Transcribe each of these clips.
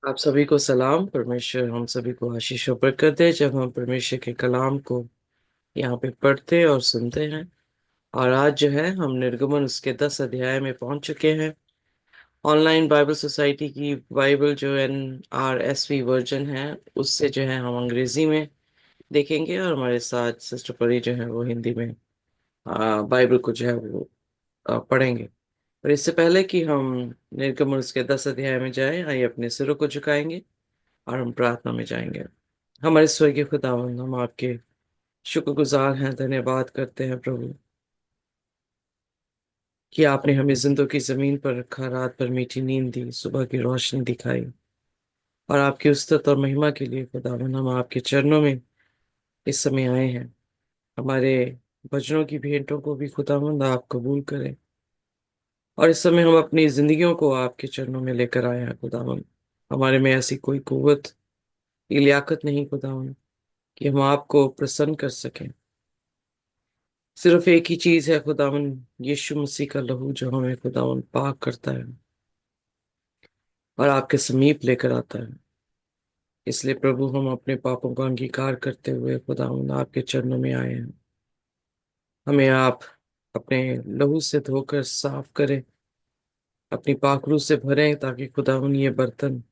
आप सभी को सलाम। परमेश्वर हम सभी को आशीष और बरकत दे जब हम परमेश्वर के कलाम को यहाँ पे पढ़ते और सुनते हैं। और आज जो है हम निर्गमन उसके 10 अध्याय में पहुंच चुके हैं। ऑनलाइन बाइबल सोसाइटी की बाइबल जो NRSV वर्जन है उससे जो है हम अंग्रेजी में देखेंगे, और हमारे साथ सिस्टर परी जो है वो हिंदी में बाइबल को जो है वो पढ़ेंगे। और इससे पहले कि हम निर्गमन उसके 10 अध्याय में जाएं, आइए अपने सिरों को झुकाएंगे और हम प्रार्थना में जाएंगे। हमारे स्वर्गीय खुदावंद, हम आपके शुक्रगुजार हैं, धन्यवाद करते हैं प्रभु कि आपने हमें जिंदों की जमीन पर रखा, रात भर मीठी नींद दी, सुबह की रोशनी दिखाई। और आपकी उस्तत और महिमा के लिए खुदावंद हम आपके चरणों में इस समय आए हैं। हमारे भजनों की भेंटों को भी खुदावंद आप कबूल करें। और इस समय हम अपनी जिंदगियों को आपके चरणों में लेकर आए हैं खुदावंद। हमारे में ऐसी कोई कुव्वत या लियाकत नहीं खुदावंद कि हम आपको प्रसन्न कर सकें। सिर्फ एक ही चीज है खुदावन, यीशु मसीह का लहू जो हमें खुदावन पाक करता है और आपके समीप लेकर आता है। इसलिए प्रभु हम अपने पापों का अंगीकार करते हुए खुदावन आपके चरणों में आए हैं। हमें आप अपने लहू से धोकर साफ करें, अपनी पाखरू से भरें, ताकि खुदावन ये बर्तन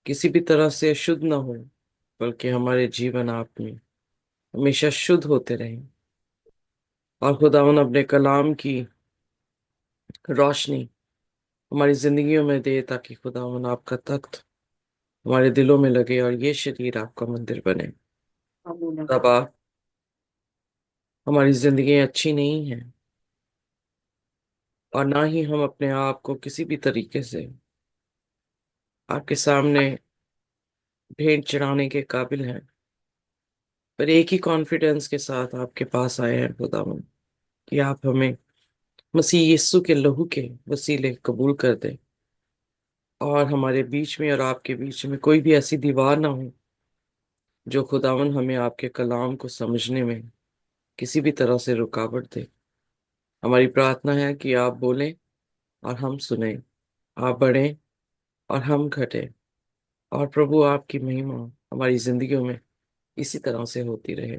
किसी भी तरह से अशुद्ध ना हो, बल्कि हमारे जीवन आप में हमेशा शुद्ध होते रहें। और खुदावन अपने कलाम की रोशनी हमारी जिंदगियों में दे, ताकि खुदावन आपका तख्त हमारे दिलों में लगे और ये शरीर आपका मंदिर बने। आमीन। तब आप हमारी जिंदगी अच्छी नहीं है, और ना ही हम अपने आप को किसी भी तरीके से आपके सामने भेंट चढ़ाने के काबिल हैं। पर एक ही कॉन्फिडेंस के साथ आपके पास आए हैं खुदावन, कि आप हमें मसीह यीशु के लहू के वसीले कबूल कर दें, और हमारे बीच में और आपके बीच में कोई भी ऐसी दीवार ना हो जो खुदावन हमें आपके कलाम को समझने में किसी भी तरह से रुकावट दे। हमारी प्रार्थना है कि आप बोलें और हम सुने, आप बढ़ें और हम घटें। और प्रभु आपकी महिमा हमारी जिंदगियों में इसी तरह से होती रहे।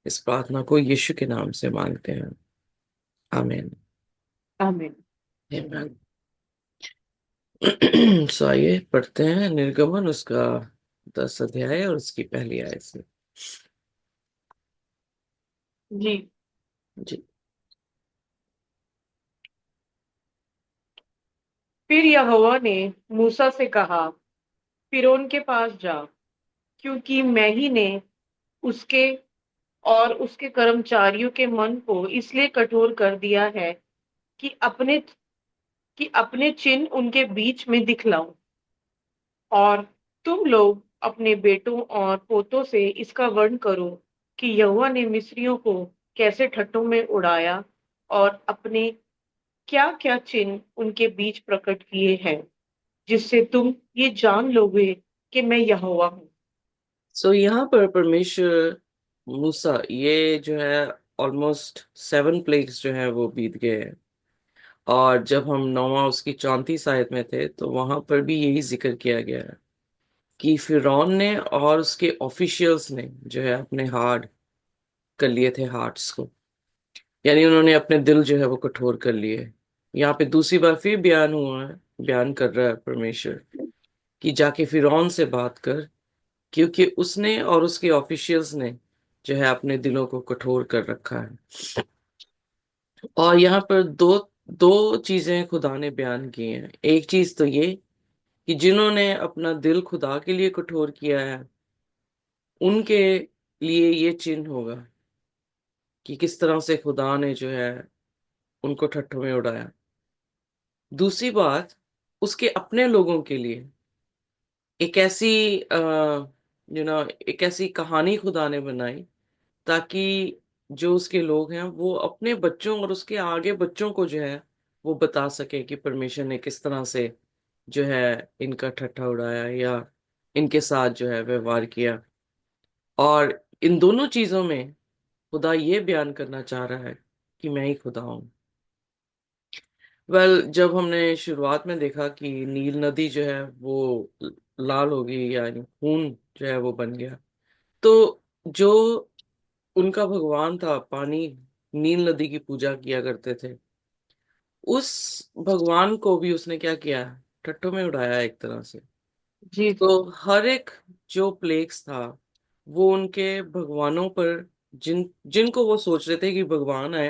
इस प्रार्थना को यीशु के नाम से मांगते हैं, आमीन। आमीन। आमीन। सो आइए पढ़ते हैं निर्गमन उसका 10 अध्याय और उसकी पहली आयत से। जी। जी। फिर यहोवा ने मूसा से कहा, फिरौन के पास जा, क्योंकि मैं ही ने उसके और उसके कर्मचारियों के मन को इसलिए कठोर कर दिया है कि अपने चिन्ह उनके बीच में दिखलाऊं, और तुम लोग अपने बेटों और पोतों से इसका वर्ण करो कि यहोवा ने मिस्रियों को कैसे ठट्ठों में उड़ाया, और अपने क्या क्या चिन्ह उनके बीच प्रकट किए हैं, जिससे तुम ये जान लोगे कि मैं यहोवा हूँ। सो यहाँ पर परमेश्वर मूसा, ये जो है ऑलमोस्ट 7 प्लेग्स जो है वो बीत गए हैं। और जब हम नौवा उसकी 34 आयत में थे तो वहां पर भी यही जिक्र किया गया है कि फिरौन ने और उसके ऑफिशियल्स ने जो है अपने हार्ड कर लिए थे हार्ट्स को, यानी उन्होंने अपने दिल जो है वो कठोर कर लिए। यहाँ पे दूसरी बार फिर बयान हुआ है, बयान कर रहा है परमेश्वर कि जाके फिरौन से बात कर, क्योंकि उसने और उसके ऑफिशियल्स ने जो है अपने दिलों को कठोर कर रखा है। और यहाँ पर दो दो चीजें खुदा ने बयान की हैं। एक चीज तो ये कि जिन्होंने अपना दिल खुदा के लिए कठोर किया है, उनके लिए ये चिन्ह होगा कि किस तरह से खुदा ने जो है उनको ठट्ठों में उड़ाया। दूसरी बात, उसके अपने लोगों के लिए एक ऐसी एक ऐसी कहानी खुदा ने बनाई, ताकि जो उसके लोग हैं वो अपने बच्चों और उसके आगे बच्चों को जो है वो बता सके कि परमेश्वर ने किस तरह से जो है इनका ठट्ठा उड़ाया या इनके साथ जो है व्यवहार किया। और इन दोनों चीजों में खुदा ये बयान करना चाह रहा है कि मैं ही खुदा हूं। वेल, जब हमने शुरुआत में देखा कि नील नदी जो है वो लाल हो गई, यानी खून जो है वो बन गया, तो जो उनका भगवान था पानी, नील नदी की पूजा किया करते थे, उस भगवान को भी उसने क्या किया, टट्टों में उड़ाया एक तरह से। जी तो जी। हर एक जो प्लेग्स था वो उनके भगवानों पर, जिनको वो सोच रहे थे कि भगवान है,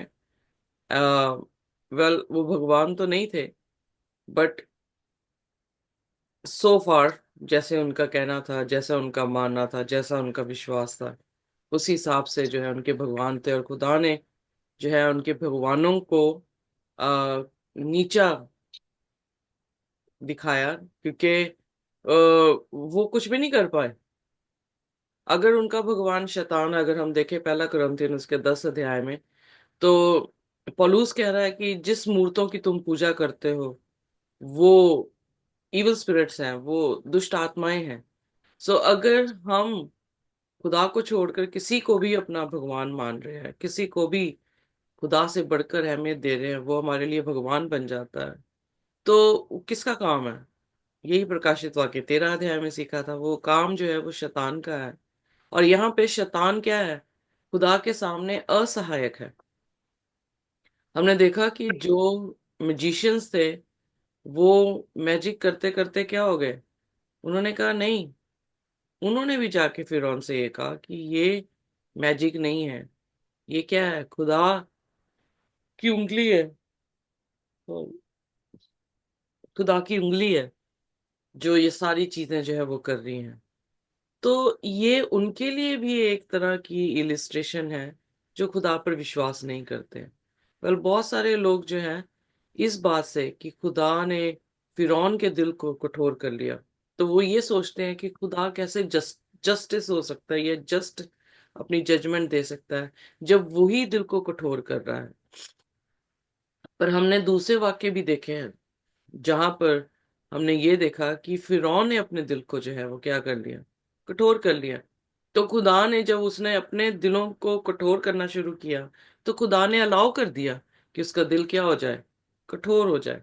वेल वो भगवान तो नहीं थे, बट सो फार जैसे उनका कहना था, जैसा उनका मानना था, जैसा उनका विश्वास था, उस हिसाब से जो है उनके भगवान थे। और खुदा ने जो है उनके भगवानों को नीचा दिखाया, क्योंकि वो कुछ भी नहीं कर पाए। अगर उनका भगवान शैतान, अगर हम देखें पहला कुरिन्थियन उसके 10 अध्याय में, तो पौलुस कह रहा है कि जिस मूर्तों की तुम पूजा करते हो वो इविल स्पिरिट्स हैं, वो दुष्ट आत्माएं हैं। सो अगर हम खुदा को छोड़कर किसी को भी अपना भगवान मान रहे हैं, किसी को भी खुदा से बढ़कर अहमियत दे रहे हैं, वो हमारे लिए भगवान बन जाता है। तो किसका काम है? यही प्रकाशित वाक्य 13 अध्याय में सीखा था, वो काम जो है वो शैतान का है। और यहाँ पे शैतान क्या है? खुदा के सामने असहायक है। हमने देखा कि जो मैजिशियंस थे वो मैजिक करते करते क्या हो गए, उन्होंने कहा नहीं, उन्होंने भी जाके फिरौन से ये कहा कि ये मैजिक नहीं है, ये क्या है, खुदा की उंगली है, तो खुदा की उंगली है जो ये सारी चीजें जो है वो कर रही हैं। तो ये उनके लिए भी एक तरह की इलिस्ट्रेशन है, जो खुदा पर विश्वास नहीं करते। वेल, बहुत सारे लोग जो हैं इस बात से कि खुदा ने फिरौन के दिल को कठोर कर लिया, तो वो ये सोचते हैं कि खुदा कैसे जस्टिस हो सकता है, या जस्ट अपनी जजमेंट दे सकता है जब वही दिल को कठोर कर रहा है। पर हमने दूसरे वाक्य भी देखे हैं जहां पर हमने ये देखा कि फिरौन ने अपने दिल को जो है वो क्या कर लिया, कठोर कर लिया। तो खुदा ने जब उसने अपने दिलों को कठोर करना शुरू किया, तो खुदा ने अलाउ कर दिया कि उसका दिल क्या हो जाए, कठोर हो जाए।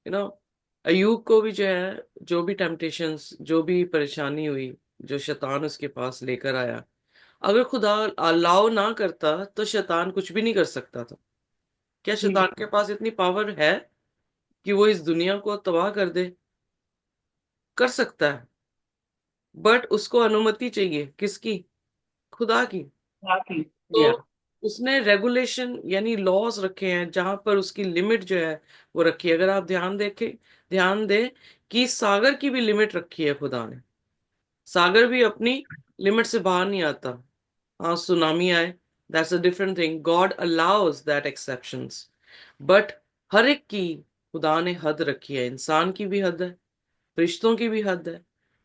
यू नो, अयूब को भी जो है, जो भी टेम्पटेशंस, जो भी परेशानी हुई, जो शैतान उसके पास लेकर आया, अगर खुदा अलाउ ना करता तो शैतान कुछ भी नहीं कर सकता था। क्या जी शैतान के पास इतनी पावर है कि वो इस दुनिया को तबाह कर दे? कर सकता है, बट उसको अनुमति चाहिए, किसकी? खुदा की। काफी। तो या। उसने रेगुलेशन यानी लॉज रखे हैं जहां पर उसकी लिमिट जो है वो रखी है। अगर आप ध्यान दें कि सागर की भी लिमिट रखी है खुदा ने। सागर भी अपनी लिमिट से बाहर नहीं आता। हाँ, सुनामी आए, that's a different thing, God allows that exceptions, but हर एक की खुदा ने हद रखी है। इंसान की भी हद है, रिश्तों की भी हद है,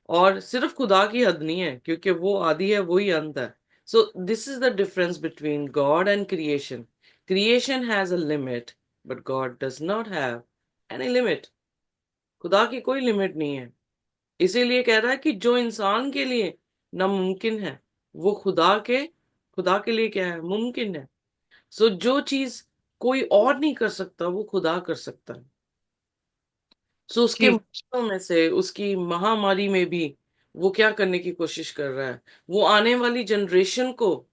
और सिर्फ खुदा की हद नहीं है, क्योंकि वो आदि है, वही अंत है। So this is the difference between God and creation. Creation has a limit, but God does not have any limit. खुदा की कोई लिमिट नहीं है। इसीलिए कह रहा है कि जो इंसान के लिए नामुमकिन है, वो खुदा के लिए क्या है, मुमकिन है। सो जो चीज कोई और नहीं कर सकता वो खुदा कर सकता है। सो उसके जी मुश्किलों में से, उसकी महामारी में भी वो क्या करने की कोशिश कर रहा है, वो आने वाली जनरेशन को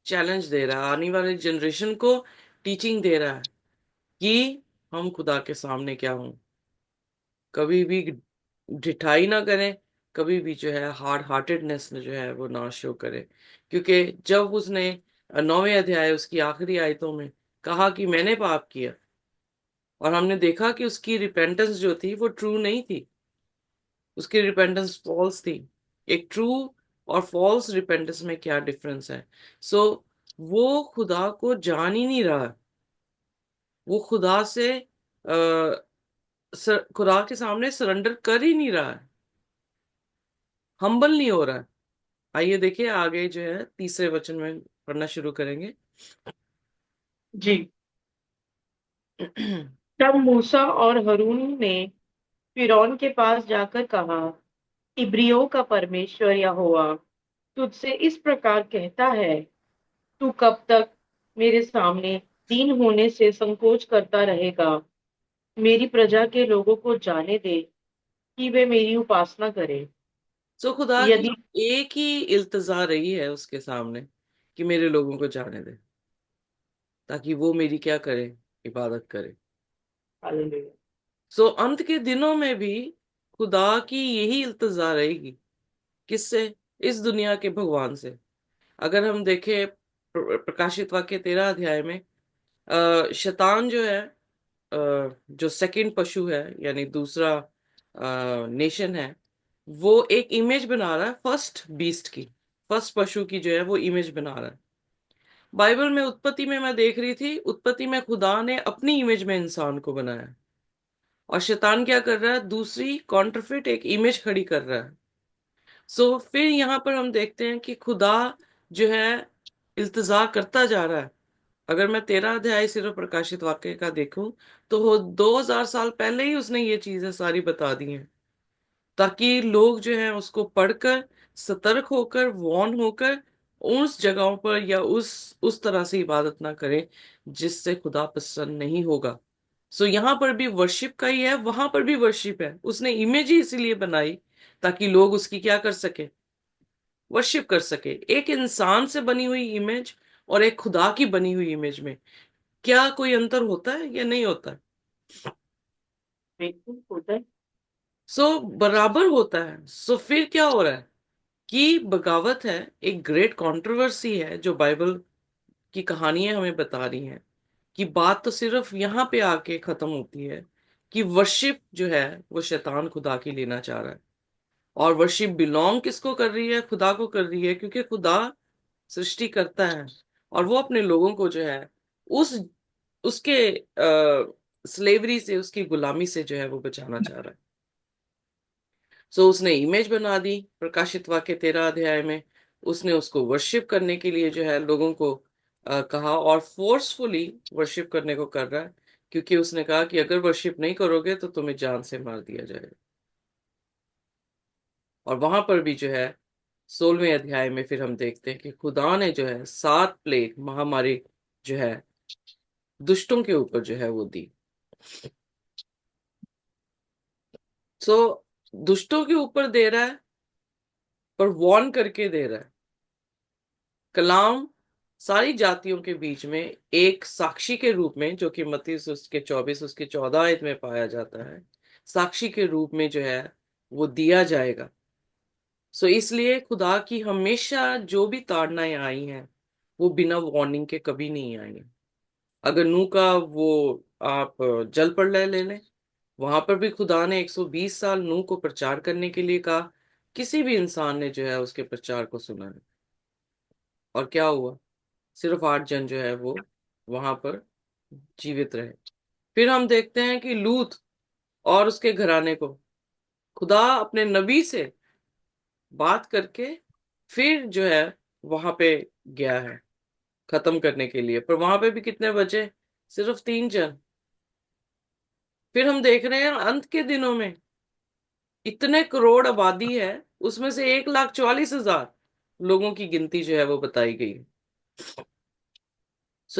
चैलेंज दे रहा है, आने वाली जनरेशन को टीचिंग दे रहा है कि हम खुदा के सामने क्या हों, कभी भी ढिठाई ना करें, कभी भी जो है हार्ड हार्टेडनेस जो है वो ना शो करे। क्योंकि जब उसने 9वें अध्याय उसकी आखिरी आयतों में कहा कि मैंने पाप किया, और हमने देखा कि उसकी रिपेंटेंस जो थी वो ट्रू नहीं थी, उसकी रिपेंटेंस फॉल्स थी। एक ट्रू और फॉल्स रिपेंटेंस में क्या डिफरेंस है? सो वो खुदा को जान ही नहीं रहा, वो खुदा से खुदा के सामने सरेंडर कर ही नहीं रहा है, हम्बल नहीं हो रहा है। आइए देखिए आगे जो है तीसरे वचन में पढ़ना शुरू करेंगे। जी। तब मूसा और हरून ने फिरौन के पास जाकर कहा, इब्रियों का परमेश्वर यहोवा तुझसे इस प्रकार कहता है, तू कब तक मेरे सामने दीन होने से संकोच करता रहेगा? मेरी प्रजा के लोगों को जाने दे कि वे मेरी उपासना करें। सो खुदा की यदि एक ही इल्तजा रही है उसके सामने कि मेरे लोगों को जाने दे, ताकि वो मेरी क्या करे, इबादत करे। हालेलुया। सो अंत के दिनों में भी खुदा की यही इल्तजा रहेगी। किससे? इस दुनिया के भगवान से। अगर हम देखें प्रकाशित वाक्य 13 अध्याय में, शैतान जो है, जो सेकंड पशु है, यानी दूसरा नेशन है, वो एक इमेज बना रहा है फर्स्ट बीस्ट की, फर्स्ट पशु की जो है वो इमेज बना रहा है। बाइबल में उत्पत्ति में मैं देख रही थी, उत्पत्ति में खुदा ने अपनी इमेज में इंसान को बनाया, और शैतान क्या कर रहा है? दूसरी कॉन्ट्रफिट एक इमेज खड़ी कर रहा है। सो फिर यहाँ पर हम देखते हैं कि खुदा जो है इल्तजा करता जा रहा है। अगर मैं 13 अध्याय सिर्फ प्रकाशित वाक्य का देखूं, तो 2000 साल पहले ही उसने ये चीजें सारी बता दी हैं, ताकि लोग जो हैं उसको पढ़कर, सतर्क होकर, वॉर्न होकर उस जगहों पर या उस तरह से इबादत ना करें जिससे खुदा प्रसन्न नहीं होगा। सो यहाँ पर भी वर्शिप का ही है, वहां पर भी वर्शिप है। उसने इमेज ही इसीलिए बनाई ताकि लोग उसकी क्या कर सके? वर्शिप कर सके। एक इंसान से बनी हुई इमेज और एक खुदा की बनी हुई इमेज में क्या कोई अंतर होता है या नहीं होता है? बिल्कुल होता है। बराबर होता है। फिर क्या हो रहा है कि बगावत है, एक ग्रेट कंट्रोवर्सी है जो बाइबल की कहानियां हमें बता रही हैं कि बात तो सिर्फ यहाँ पे आके खत्म होती है कि वर्शिप जो है वो शैतान खुदा की लेना चाह रहा है। और वर्शिप बिलोंग किसको कर रही है? खुदा को कर रही है, क्योंकि खुदा सृष्टि करता है और वो अपने लोगों को जो है उस उसके स्लेवरी से, उसकी गुलामी से जो है वो बचाना चाह रहा है। उसने इमेज बना दी प्रकाशित वाक्य 13 अध्याय में। उसने उसको वर्शिप करने के लिए जो है लोगों को कहा, और फोर्सफुली वर्शिप करने को कर रहा है, क्योंकि उसने कहा कि अगर वर्शिप नहीं करोगे तो तुम्हें जान से मार दिया जाएगा। और वहां पर भी जो है 16वें अध्याय में फिर हम देखते हैं कि खुदा ने जो है 7 प्लेग महामारी जो है दुष्टों के ऊपर जो है वो दी। सो दुष्टों के ऊपर दे रहा है, पर वॉर्न करके दे रहा है। कलाम सारी जातियों के बीच में एक साक्षी के रूप में, जो कि मत्ती उसके 24 उसके 14 में पाया जाता है, साक्षी के रूप में जो है वो दिया जाएगा। इसलिए खुदा की हमेशा जो भी ताड़नाएं आई हैं वो बिना वार्निंग के कभी नहीं आई हैं। अगर नूह का वो आप जल प्रलय ले लें, वहां पर भी खुदा ने 120 साल नूह को प्रचार करने के लिए कहा। किसी भी इंसान ने जो है उसके प्रचार को सुना नहीं। और क्या हुआ? सिर्फ 8 जन जो है वो वहां पर जीवित रहे। फिर हम देखते हैं कि लूत और उसके घराने को खुदा अपने नबी से बात करके फिर जो है वहां पे गया है खत्म करने के लिए, पर वहां पे भी कितने बचे? सिर्फ 3 जन। फिर हम देख रहे हैं अंत के दिनों में इतने करोड़ आबादी है, उसमें से 1,44,000 लोगों की गिनती जो है वो बताई गई।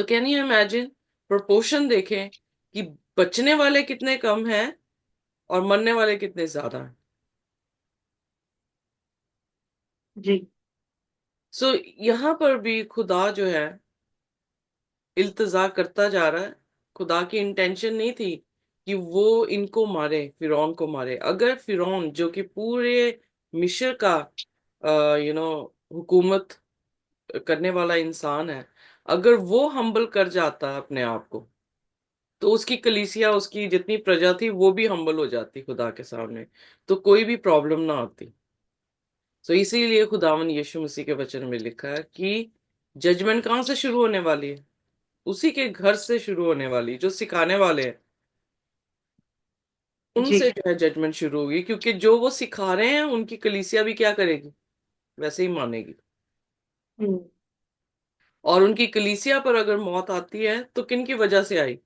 Can you imagine? प्रोपोर्शन देखें कि बचने वाले कितने कम हैं और मरने वाले कितने ज्यादा हैं। जी। यहाँ पर भी खुदा जो है इल्तजा करता जा रहा है। खुदा की इंटेंशन नहीं थी कि वो इनको मारे, फिरौन को मारे। अगर फिरौन जो कि पूरे मिस्र का हुकूमत करने वाला इंसान है, अगर वो हम्बल कर जाता अपने आप को, तो उसकी कलीसिया, उसकी जितनी प्रजा थी वो भी हम्बल हो जाती खुदा के सामने, तो कोई भी प्रॉब्लम ना आती। इसीलिए खुदावन यीशु मसीह के वचन में लिखा है कि जजमेंट कहाँ से शुरू होने वाली है? उसी के घर से शुरू होने वाली, जो सिखाने वाले हैं जी। उनसे जो है जजमेंट शुरू होगी, क्योंकि जो वो सिखा रहे हैं उनकी कलीसिया भी क्या करेगी? वैसे ही मानेगी। हम्म। और उनकी कलीसिया पर अगर मौत आती है तो किन की वजह से आई?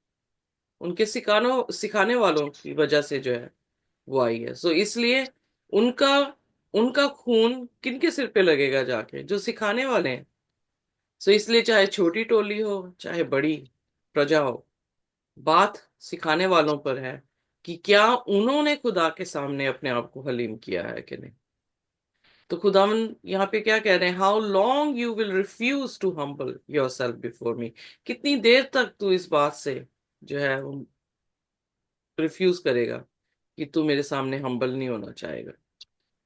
उनके सिखाने वालों की वजह से जो है वो आई है। इसलिए उनका उनका खून किनके सिर पे लगेगा जाके? जो सिखाने वाले हैं। इसलिए चाहे छोटी टोली हो चाहे बड़ी प्रजा हो, बात सिखाने वालों पर है कि क्या उन्होंने खुदा के सामने अपने आप को हलीम किया है कि नहीं। तो खुदावन यहाँ पे क्या कह रहे हैं, how long you will refuse to humble yourself before me, कितनी देर तक तू इस बात से जो है वो रिफ्यूज करेगा कि तू मेरे सामने हम्बल नहीं होना चाहेगा।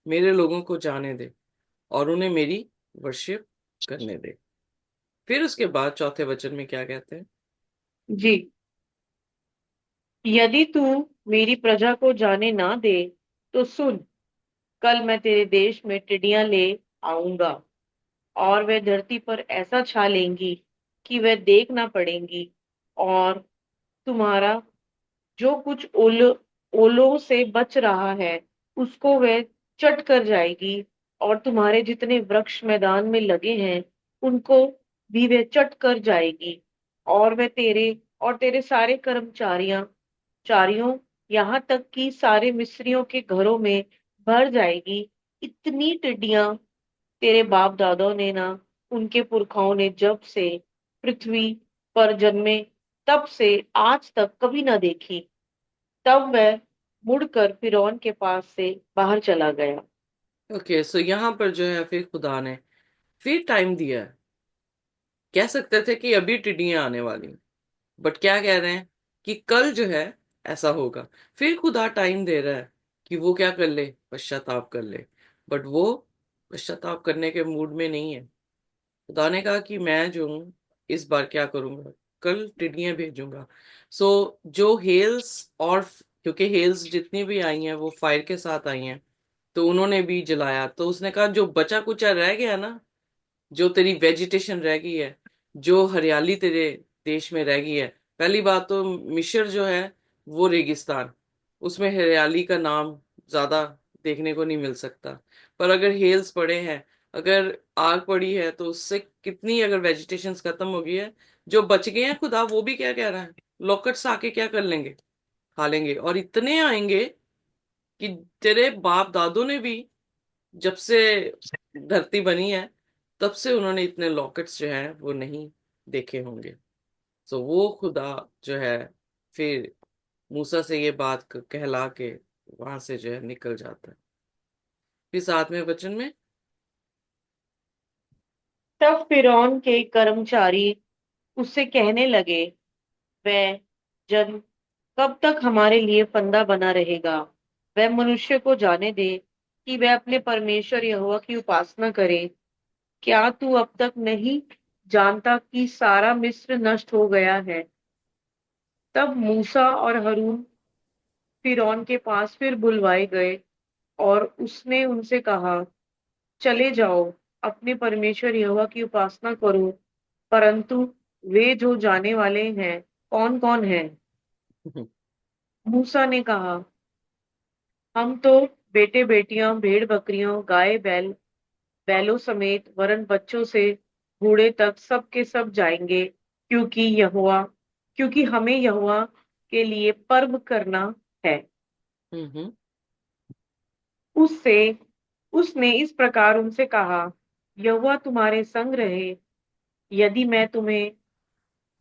मेरे लोगों को जाने दे और उन्हें मेरी वर्शिप करने दे। फिर उसके बाद चौथे वचन में क्या कहते हैं। जी। यदि तू मेरी प्रजा को जाने ना दे तो सुन, कल मैं तेरे देश में टिड्डियां ले आऊंगा और वे धरती पर ऐसा छा लेंगी कि वे देख ना पड़ेंगी, और तुम्हारा जो कुछ ओलों से बच रहा है उसको वह चट कर जाएगी, और तुम्हारे जितने वृक्ष मैदान में लगे हैं उनको भी वह चट कर जाएगी, और वह तेरे सारे कर्मचारियां चारियों, यहाँ तक कि सारे मिस्रियों के घरों में भर जाएगी। इतनी टिड्डियां तेरे बाप दादों ने ना, उनके पुरखाओं ने जब से पृथ्वी पर जन्मे तब से आज तक कभी ना देखी। तब वह मुड़कर फिरौन के पास से बाहर चला गया। ओके, सो यहाँ पर जो है फिर खुदा ने फिर टाइम दिया है। कह सकते थे कि अभी टिड्डियां आने वाली, बट क्या कह रहे हैं कि कल जो है ऐसा होगा। फिर खुदा टाइम दे रहा है कि वो क्या कर ले, पश्चाताप कर ले। बट वो पश्चाताप करने के मूड में नहीं है। खुदा ने कहा कि मैं जो हूँ इस बार क्या करूंगा, कल टिड्डियां भेजूंगा। सो जो हेल्स, और क्योंकि हेल्स जितनी भी आई हैं वो फायर के साथ आई हैं, तो उन्होंने भी जलाया। तो उसने कहा जो बचा कुचा रह गया ना, जो तेरी वेजिटेशन रह गई है, जो हरियाली तेरे देश में रह गई है। पहली बात तो मिस्र जो है वो रेगिस्तान, उसमें हरियाली का नाम ज्यादा देखने को नहीं मिल सकता। पर अगर हेल्स पड़े हैं, अगर आग पड़ी है, तो उससे कितनी अगर वेजिटेशन खत्म हो गई है। जो बच गए हैं, खुदा वो भी क्या कह रहा है, लोकट्स आके क्या कर लेंगे, खा लेंगे। और इतने आएंगे कि तेरे बाप दादों ने भी, जब से धरती बनी है तब से उन्होंने इतने लॉकेट्स जो हैं वो नहीं देखे होंगे। तो वो खुदा जो है फिर मूसा से ये बात कहला के वहां से जो है निकल जाता है। फिर साथ में वचन में। तब फिरौन के कर्मचारी उससे कहने लगे, वह जन कब तक हमारे लिए फंदा बना रहेगा? वह मनुष्य को जाने दे कि वह अपने परमेश्वर यहोवा की उपासना करे। क्या तू अब तक नहीं जानता कि सारा मिस्र नष्ट हो गया है? तब मूसा और हारून फिरौन के पास फिर बुलवाए गए, और उसने उनसे कहा, चले जाओ, अपने परमेश्वर यहोवा की उपासना करो। परंतु वे जो जाने वाले हैं कौन कौन हैं? मूसा ने कहा, हम तो बेटे बेटियां, भेड़ बकरियों, गाय बैल, बैलों समेत वरन बच्चों से बूढ़े तक सब के सब जाएंगे, क्योंकि हमें यहोवा के लिए पर्व करना है। हम्म। उससे उसने इस प्रकार उनसे कहा, यहोवा तुम्हारे संग रहे। यदि मैं तुम्हें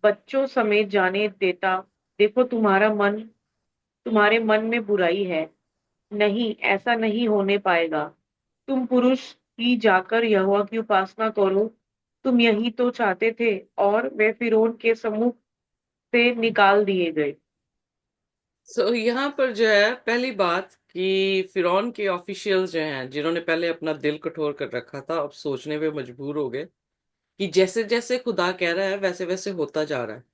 बच्चों समेत जाने देता, देखो तुम्हारे मन में बुराई है। नहीं, ऐसा नहीं होने पाएगा। तुम पुरुष ही जाकर यहोवा की उपासना करो। तुम यही तो चाहते थे। और वे फिरौन के सम्मुख से निकाल दिए गए। सो यहाँ पर जो है पहली बात कि फिरौन के ऑफिशियल्स जो हैं, जिन्होंने पहले अपना दिल कठोर कर रखा था, अब सोचने पे मजबूर हो गए कि जैसे जैसे खुदा कह रहा है वैसे वैसे होता जा रहा है।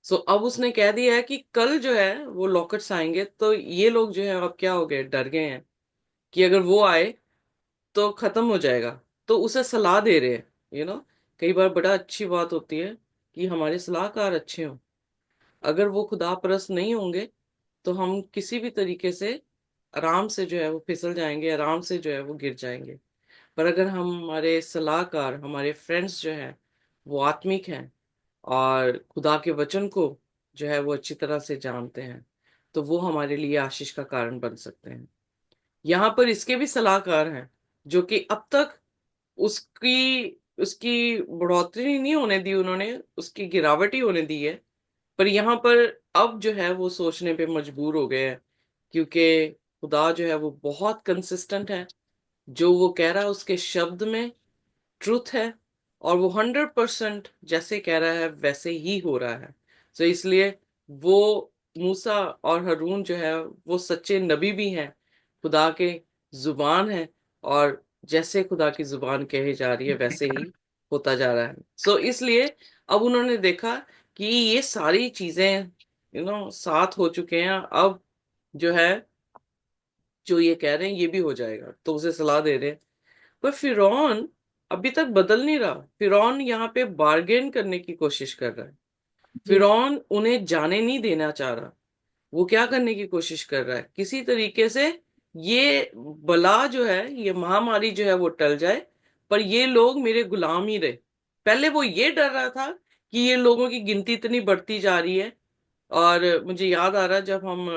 सो अब उसने कह दिया है कि कल जो है वो लॉकेट्स आएंगे। तो ये लोग जो है अब क्या हो गए, डर गए हैं कि अगर वो आए तो खत्म हो जाएगा। तो उसे सलाह दे रहे हैं। कई बार बड़ा अच्छी बात होती है कि हमारे सलाहकार अच्छे हों। अगर वो खुदा परस्त नहीं होंगे तो हम किसी भी तरीके से आराम से जो है वो फिसल जाएंगे, आराम से जो है वो गिर जाएंगे। पर अगर हमारे सलाहकार, हमारे फ्रेंड्स जो हैं वो आत्मिक हैं और खुदा के वचन को जो है वो अच्छी तरह से जानते हैं, तो वो हमारे लिए आशीष का कारण बन सकते हैं। यहाँ पर इसके भी सलाहकार हैं जो कि अब तक उसकी उसकी बढ़ोतरी नहीं होने दी उन्होंने, उसकी गिरावट ही होने दी है। पर यहाँ पर अब जो है वो सोचने पे मजबूर हो गए हैं, क्योंकि खुदा जो है वो बहुत कंसिस्टेंट है। जो वो कह रहा है उसके शब्द में ट्रुथ है, और वो 100% जैसे कह रहा है वैसे ही हो रहा है। तो इसलिए वो मूसा और हारून जो है वो सच्चे नबी भी हैं, खुदा के जुबान है, और जैसे खुदा की जुबान कही जा रही है वैसे ही होता जा रहा है। इसलिए अब उन्होंने देखा कि ये सारी चीजें साथ हो चुके हैं। अब जो है जो ये कह रहे हैं ये भी हो जाएगा, तो उसे सलाह दे रहे हैं। पर फिरौन अभी तक बदल नहीं रहा। फिरौन यहाँ पे बार्गेन करने की कोशिश कर रहा है। जी। फिरौन उन्हें जाने नहीं देना चाह रहा। वो क्या करने की कोशिश कर रहा है, किसी तरीके से ये बला जो है, ये महामारी जो है वो टल जाए, पर ये लोग मेरे गुलाम ही रहे। पहले वो ये डर रहा था कि ये लोगों की गिनती इतनी बढ़ती जा रही है। और मुझे याद आ रहा, जब हम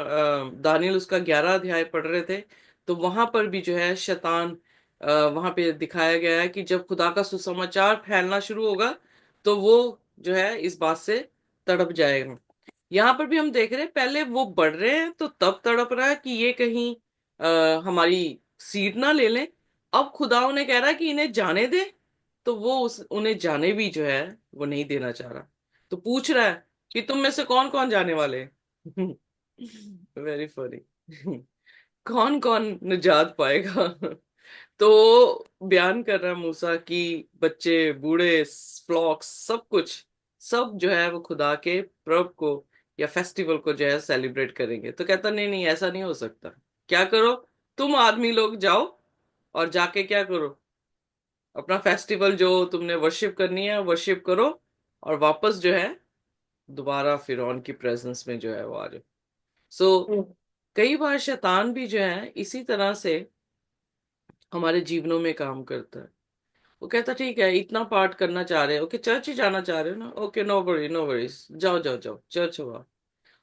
दानियल उसका 11 अध्याय पढ़ रहे थे, तो वहां पर भी जो है शैतान, वहां पे दिखाया गया है कि जब खुदा का सुसमाचार फैलना शुरू होगा तो वो जो है इस बात से तड़प जाएगा। यहाँ पर भी हम देख रहे हैं, पहले वो बढ़ रहे हैं तो तब तड़प रहा है कि ये कहीं हमारी सीट ना ले लें। अब खुदा उन्हें कह रहा है कि इन्हें जाने दे, तो वो उन्हें जाने भी जो है वो नहीं देना चाह रहा। तो पूछ रहा है कि तुम में से कौन कौन जाने वाले हैं। Very funny. कौन कौन निजात पाएगा। तो बयान कर रहा है मूसा कि बच्चे बूढ़े फ्लॉक्स सब कुछ, सब जो है वो खुदा के पर्व को या फेस्टिवल को जो है सेलिब्रेट करेंगे। तो कहता नहीं नहीं, ऐसा नहीं हो सकता। क्या करो, तुम आदमी लोग जाओ और जाके क्या करो, अपना फेस्टिवल जो तुमने वर्शिप करनी है वर्शिप करो, और वापस जो है दोबारा फिरौन की प्रेजेंस में जो है वो आ जाओ। हम्म। कई बार शैतान भी जो है इसी तरह से हमारे जीवनों में काम करता है। वो कहता ठीक है, इतना पार्ट करना चाह रहे हो, ओके चर्च ही जाना चाह रहे हो ना, okay no worry no worries, जाओ जाओ जाओ चर्च हुआ।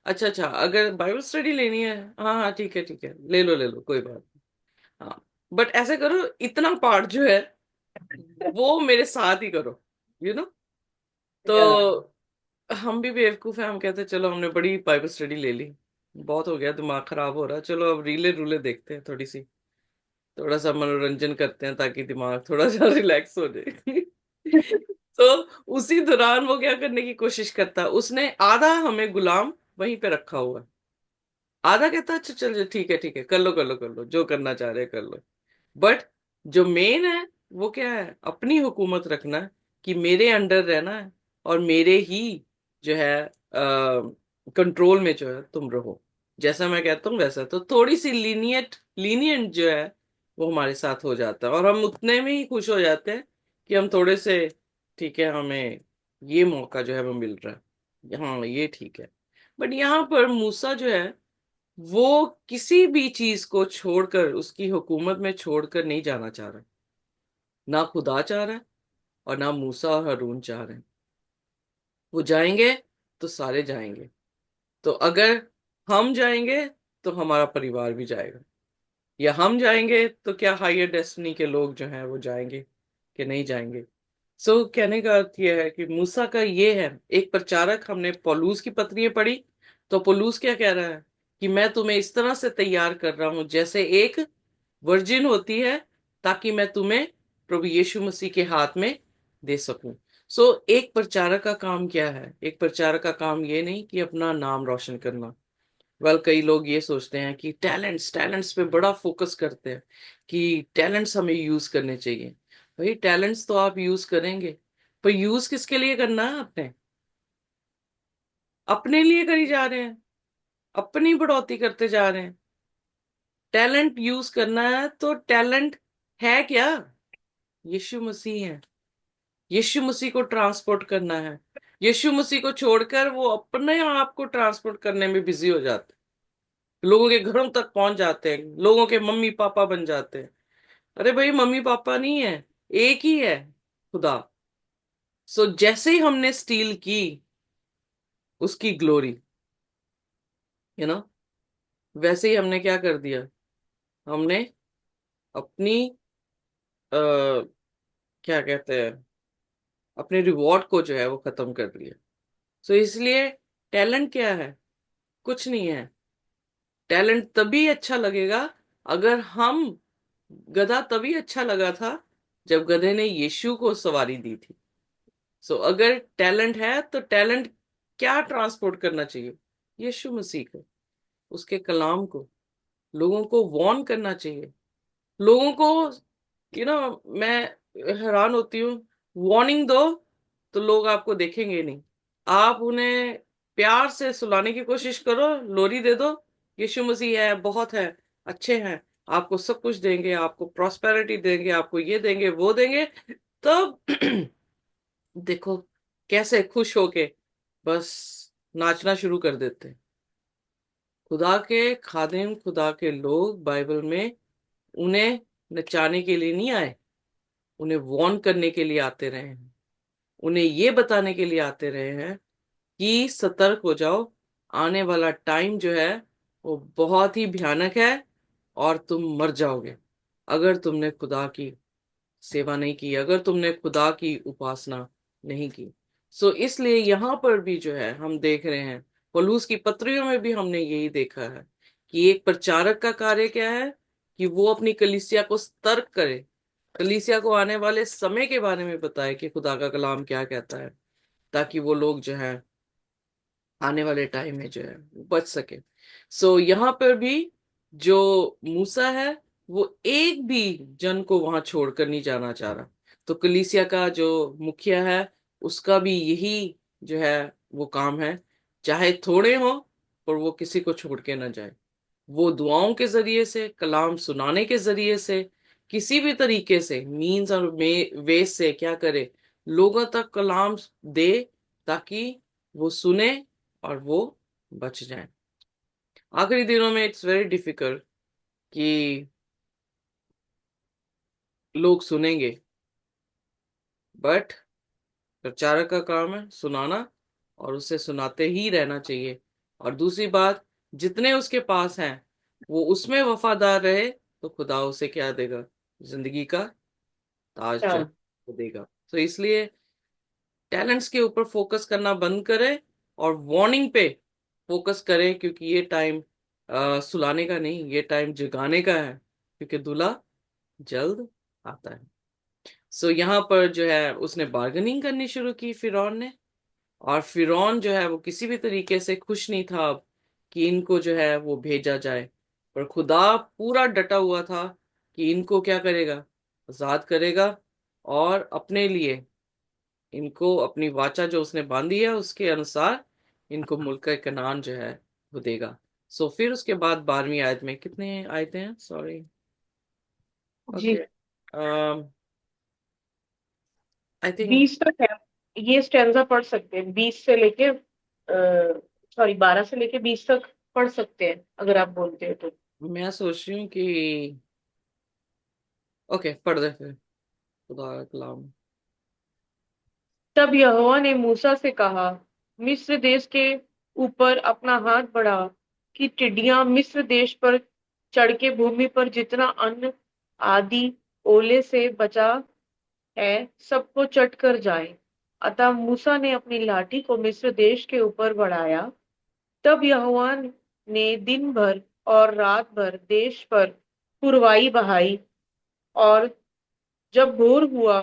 अच्छा अच्छा, अगर बाइबल स्टडी लेनी है, हाँ हाँ ठीक है, ले लो कोई बात नहीं। हाँ, बट ऐसे करो, इतना पार्ट जो है वो मेरे साथ ही करो, यू नो। या। तो हम भी बेवकूफ हैं, हम कहते हैं चलो हमने बड़ी बाइबल स्टडी ले ली, बहुत हो गया, दिमाग खराब हो रहा है, चलो अब रीले रूले देखते हैं, थोड़ी सी थोड़ा सा मनोरंजन करते हैं ताकि दिमाग थोड़ा सा रिलैक्स हो जाए। तो उसी दौरान वो क्या करने की कोशिश करता है, उसने आधा हमें गुलाम वहीं पे रखा हुआ है, आधा कहता है अच्छा चल ठीक है कर लो जो करना चाह रहे हैं कर लो। बट जो मेन है वो क्या है, अपनी हुकूमत रखना है, कि मेरे अंडर रहना है, और मेरे ही जो है कंट्रोल में जो है तुम रहो, जैसा मैं कहता हूँ वैसा। तो थोड़ी सी लीनियंट जो है वो हमारे साथ हो जाता है, और हम उतने में ही खुश हो जाते हैं कि हम थोड़े से ठीक है, हमें ये मौका जो है वो मिल रहा है, हाँ ये ठीक है। बट यहाँ पर मूसा जो है वो किसी भी चीज को छोड़कर, उसकी हुकूमत में छोड़कर नहीं जाना चाह रहा। ना खुदा चाह रहा है, और ना मूसा और हारून चाह रहे हैं। वो जाएंगे तो सारे जाएंगे। तो अगर हम जाएंगे तो हमारा परिवार भी जाएगा, या हम जाएंगे तो क्या हायर डेस्टिनी के लोग जो हैं वो जाएंगे कि नहीं जाएंगे। कहने का अर्थ यह है कि मूसा का ये है, एक प्रचारक, हमने पौलुस की पत्रियां पढ़ी, तो पौलुस क्या कह रहा है कि मैं तुम्हें इस तरह से तैयार कर रहा हूं जैसे एक वर्जिन होती है, ताकि मैं तुम्हें प्रभु यीशु मसीह के हाथ में दे सकूं। एक प्रचारक का काम क्या है, एक प्रचारक का काम ये नहीं कि अपना नाम रोशन करना। कई लोग ये सोचते हैं कि टैलेंट्स टैलेंट्स पे बड़ा फोकस करते हैं कि टैलेंट्स हमें यूज करने चाहिए। भाई टैलेंट्स तो आप यूज करेंगे, पर यूज किसके लिए करना है आपने? अपने लिए करी जा रहे हैं, अपनी बढ़ोतरी करते जा रहे हैं। टैलेंट यूज करना है तो टैलेंट है क्या? यीशु मसीह है। यीशु मसीह को ट्रांसपोर्ट करना है। यीशु मसीह को छोड़कर वो अपने आप को ट्रांसपोर्ट करने में बिजी हो जाते हैं, लोगों के घरों तक पहुंच जाते हैं, लोगों के मम्मी पापा बन जाते हैं। अरे भाई मम्मी पापा नहीं है, एक ही है, खुदा। जैसे ही हमने स्टील की उसकी ग्लोरी, यू नो, वैसे ही हमने क्या कर दिया, हमने अपनी क्या कहते हैं, अपने रिवॉर्ड को जो है वो खत्म कर दिया। इसलिए टैलेंट क्या है? कुछ नहीं है। टैलेंट तभी अच्छा लगेगा अगर हम, गधा तभी अच्छा लगा था जब गधे ने यीशु को सवारी दी थी। सो अगर टैलेंट है तो टैलेंट क्या ट्रांसपोर्ट करना चाहिए? यीशु मसीह को, उसके कलाम को, लोगों को वॉर्न करना चाहिए, लोगों को। मैं हैरान होती हूँ, वार्निंग दो तो लोग आपको देखेंगे नहीं। आप उन्हें प्यार से सुलाने की कोशिश करो, लोरी दे दो, यीशु मसीह है, बहुत है, अच्छे हैं, आपको सब कुछ देंगे, आपको प्रॉस्पेरिटी देंगे, आपको ये देंगे वो देंगे, तब देखो कैसे खुश होके बस नाचना शुरू कर देते हैं। खुदा के खादिम, खुदा के लोग बाइबल में उन्हें नचाने के लिए नहीं आए, उन्हें वॉर्न करने के लिए आते रहे हैं, उन्हें ये बताने के लिए आते रहे हैं कि सतर्क हो जाओ, आने वाला टाइम जो है वो बहुत ही भयानक है और तुम मर जाओगे अगर तुमने खुदा की सेवा नहीं की, अगर तुमने खुदा की उपासना नहीं की। सो इसलिए यहां पर भी जो है हम देख रहे हैं, पौलुस की पत्रियों में भी हमने यही देखा है कि एक प्रचारक का कार्य क्या है कि वो अपनी कलीसिया को सतर्क करे, कलीसिया को आने वाले समय के बारे में बताए कि खुदा का कलाम क्या कहता है, ताकि वो लोग जो है आने वाले टाइम में जो है वो बच सके। सो यहाँ पर भी जो मूसा है वो एक भी जन को वहां छोड़कर नहीं जाना चाह रहा। तो कलीसिया का जो मुखिया है उसका भी यही जो है वो काम है, चाहे थोड़े हो पर वो किसी को छोड़ के ना जाए। वो दुआओं के जरिए से, कलाम सुनाने के जरिए से, किसी भी तरीके से मीन्स और वे से क्या करे, लोगों तक कलाम दे, ताकि वो सुने और वो बच जाए। आखिरी दिनों में इट्स वेरी डिफिकल्ट कि लोग सुनेंगे, बट प्रचारक का काम है सुनाना, और उसे सुनाते ही रहना चाहिए। और दूसरी बात, जितने उसके पास हैं वो उसमें वफादार रहे तो खुदा उसे क्या देगा? जिंदगी का ताज जो है अच्छा वो देगा। तो इसलिए टैलेंट्स के ऊपर फोकस करना बंद करें और वार्निंग पे फोकस करें, क्योंकि ये टाइम सुलाने का नहीं, ये टाइम जगाने का है, क्योंकि दूल्हा जल्द आता है। सो यहाँ पर जो है उसने बार्गेनिंग करनी शुरू की फिरौन ने, और फिरौन जो है वो किसी भी तरीके से खुश नहीं था अब कि इनको जो है वो भेजा जाए। पर खुदा पूरा डटा हुआ था कि इनको क्या करेगा? आजाद करेगा, और अपने लिए इनको अपनी वाचा जो उसने बांधी है उसके अनुसार इनको मुल्क कनान जो है वो देगा। सो फिर उसके बाद 12वीं आयत में, कितने आयतें हैं, सॉरी, जी। ओके, आई थिंक 20 तक है। ये स्टेंजा पढ़ सकते हैं 20 से लेके, सॉरी 12 से लेके 20 तक पढ़ सकते हैं अगर आप बोलते हो तो। मैं सोच रही हूँ कि ओके पढ़ दे फिर, खुदा का कलाम। तब यहोवा ने मूसा से कहा, मिस्र देश के ऊपर अपना हाथ बढ़ा कि टिड्डियां मिस्र देश पर चढ़ के भूमि पर जितना अन्न आदि ओले से बचा है सबको चट कर जाए। अतः मूसा ने अपनी लाठी को मिस्र देश के ऊपर बढ़ाया। तब यहोवा ने दिन भर और रात भर देश पर पुरवाई बहाई, और जब भोर हुआ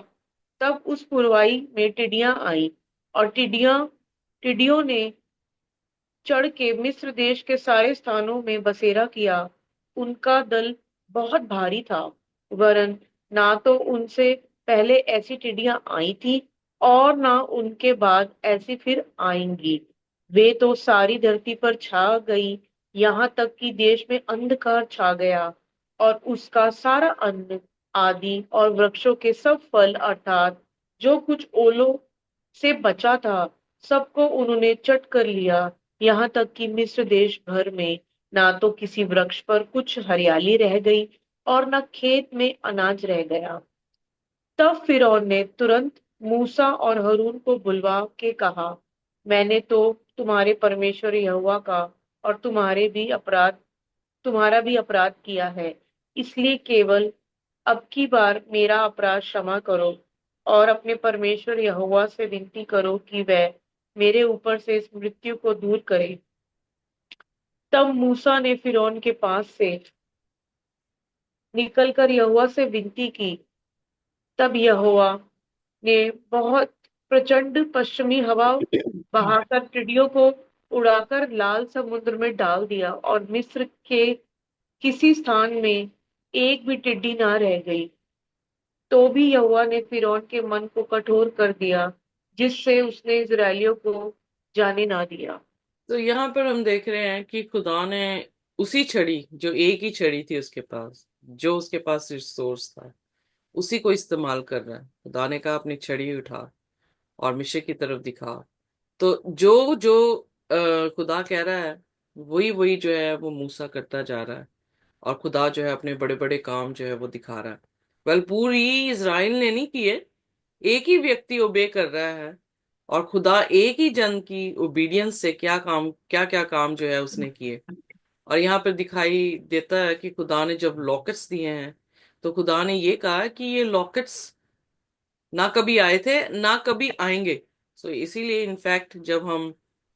तब उस पुरवाई में टिड्डियां आईं, और टिड्डियों ने चढ़ के मिस्र देश के सारे स्थानों में बसेरा किया। उनका दल बहुत भारी था, वरन ना तो उनसे पहले ऐसी टिड्डियां आई थी और ना उनके बाद ऐसी फिर आएंगी। वे तो सारी धरती पर छा गई, यहाँ तक कि देश में अंधकार छा गया, और उसका सारा अन्न आदि और वृक्षों के सब फल अर्थात जो कुछ ओलों से बचा था सबको उन्होंने चट कर लिया। यहाँ तक कि मिस्र देश भर में ना तो किसी वृक्ष पर कुछ हरियाली रह गई और न खेत में अनाज रह गया। तब फिरौन ने तुरंत मूसा और हारून को बुलवा के कहा, मैंने तो तुम्हारे परमेश्वर यहोवा का और तुम्हारा भी अपराध किया है। इसलिए केवल अब की बार मेरा अपराध क्षमा करो और अपने परमेश्वर यहोवा से विनती करो कि वह मेरे ऊपर से इस मृत्यु को दूर करे। तब मूसा ने फिरौन के पास से निकलकर यहोवा से विनती की। तब यहोवा ने बहुत प्रचंड पश्चिमी हवा बहाकर टिड्डियों को उड़ाकर लाल समुद्र में डाल दिया, और मिस्र के किसी स्थान में एक भी टिड्डी ना रह गई। तो भी यहोवा ने फिरौन के मन को कठोर कर दिया, जिससे उसने इजरायलियों को जाने ना दिया। तो यहाँ पर हम देख रहे हैं कि खुदा ने उसी छड़ी, जो एक ही छड़ी थी उसके पास, जो उसके पास रिसोर्स था, उसी को इस्तेमाल कर रहा है। खुदा ने कहा अपनी छड़ी उठा और मिस्र की तरफ दिखा। तो जो जो खुदा कह रहा है, वही वही जो है वो मूसा करता जा रहा है। और खुदा जो है अपने बड़े बड़े काम जो है वो दिखा रहा है। वेल, पूरी इज़राइल ने नहीं किए, एक ही व्यक्ति ओबे कर रहा है। और खुदा एक ही जन की ओबीडियंस से क्या काम, क्या क्या काम जो है उसने किए। और यहाँ पर दिखाई देता है कि खुदा ने जब लॉकेट्स दिए हैं, तो खुदा ने ये कहा कि ये लॉकेट्स ना कभी आए थे, ना कभी आएंगे। सो इसीलिए इनफैक्ट जब हम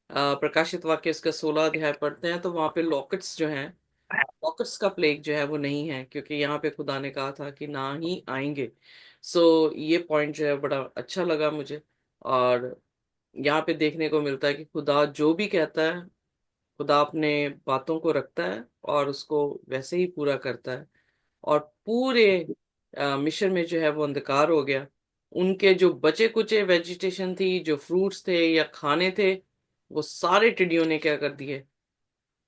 प्रकाशित वाक्य इसका 16 अध्याय पढ़ते हैं, तो वहां पे लॉकेट्स जो हैं, लॉकर्स का प्लेग जो है वो नहीं है, क्योंकि यहाँ पे खुदा ने कहा था कि ना ही आएंगे। सो ये पॉइंट जो है बड़ा अच्छा लगा मुझे। और यहाँ पे देखने को मिलता है कि खुदा जो भी कहता है, खुदा अपने बातों को रखता है और उसको वैसे ही पूरा करता है। और पूरे मिस्र में जो है वो अंधकार हो गया। उनके जो बचे कुचे वेजिटेशन थी, जो फ्रूट्स थे या खाने थे, वो सारे टिड्डियों ने क्या कर दिए,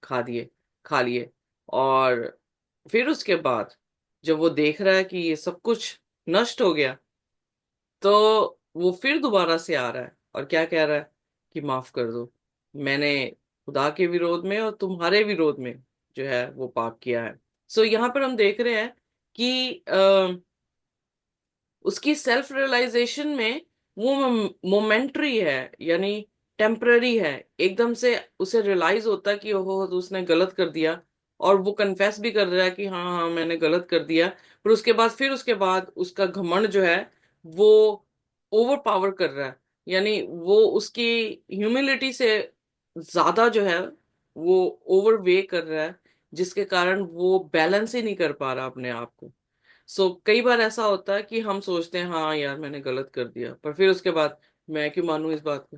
खा दिए, खा लिए। और फिर उसके बाद जब वो देख रहा है कि ये सब कुछ नष्ट हो गया, तो वो फिर दोबारा से आ रहा है और क्या कह रहा है कि माफ कर दो, मैंने खुदा के विरोध में और तुम्हारे विरोध में जो है वो पाप किया है। सो यहाँ पर हम देख रहे हैं कि उसकी सेल्फ रियलाइजेशन में वो मोमेंट्री है, यानी टेम्पररी है। एकदम से उसे रियलाइज होता है कि ओहो, तो उसने गलत कर दिया। और वो कन्फेस भी कर रहा है कि हाँ हाँ मैंने गलत कर दिया। पर उसके बाद, फिर उसके बाद उसका घमंड जो है वो ओवर पावर कर रहा है। यानी वो उसकी ह्यूमिलिटी से ज्यादा जो है वो ओवर वे कर रहा है, जिसके कारण वो बैलेंस ही नहीं कर पा रहा अपने आप को। कई बार ऐसा होता है कि हम सोचते हैं हाँ यार मैंने गलत कर दिया, पर फिर उसके बाद मैं क्यों मानूं इस बात को।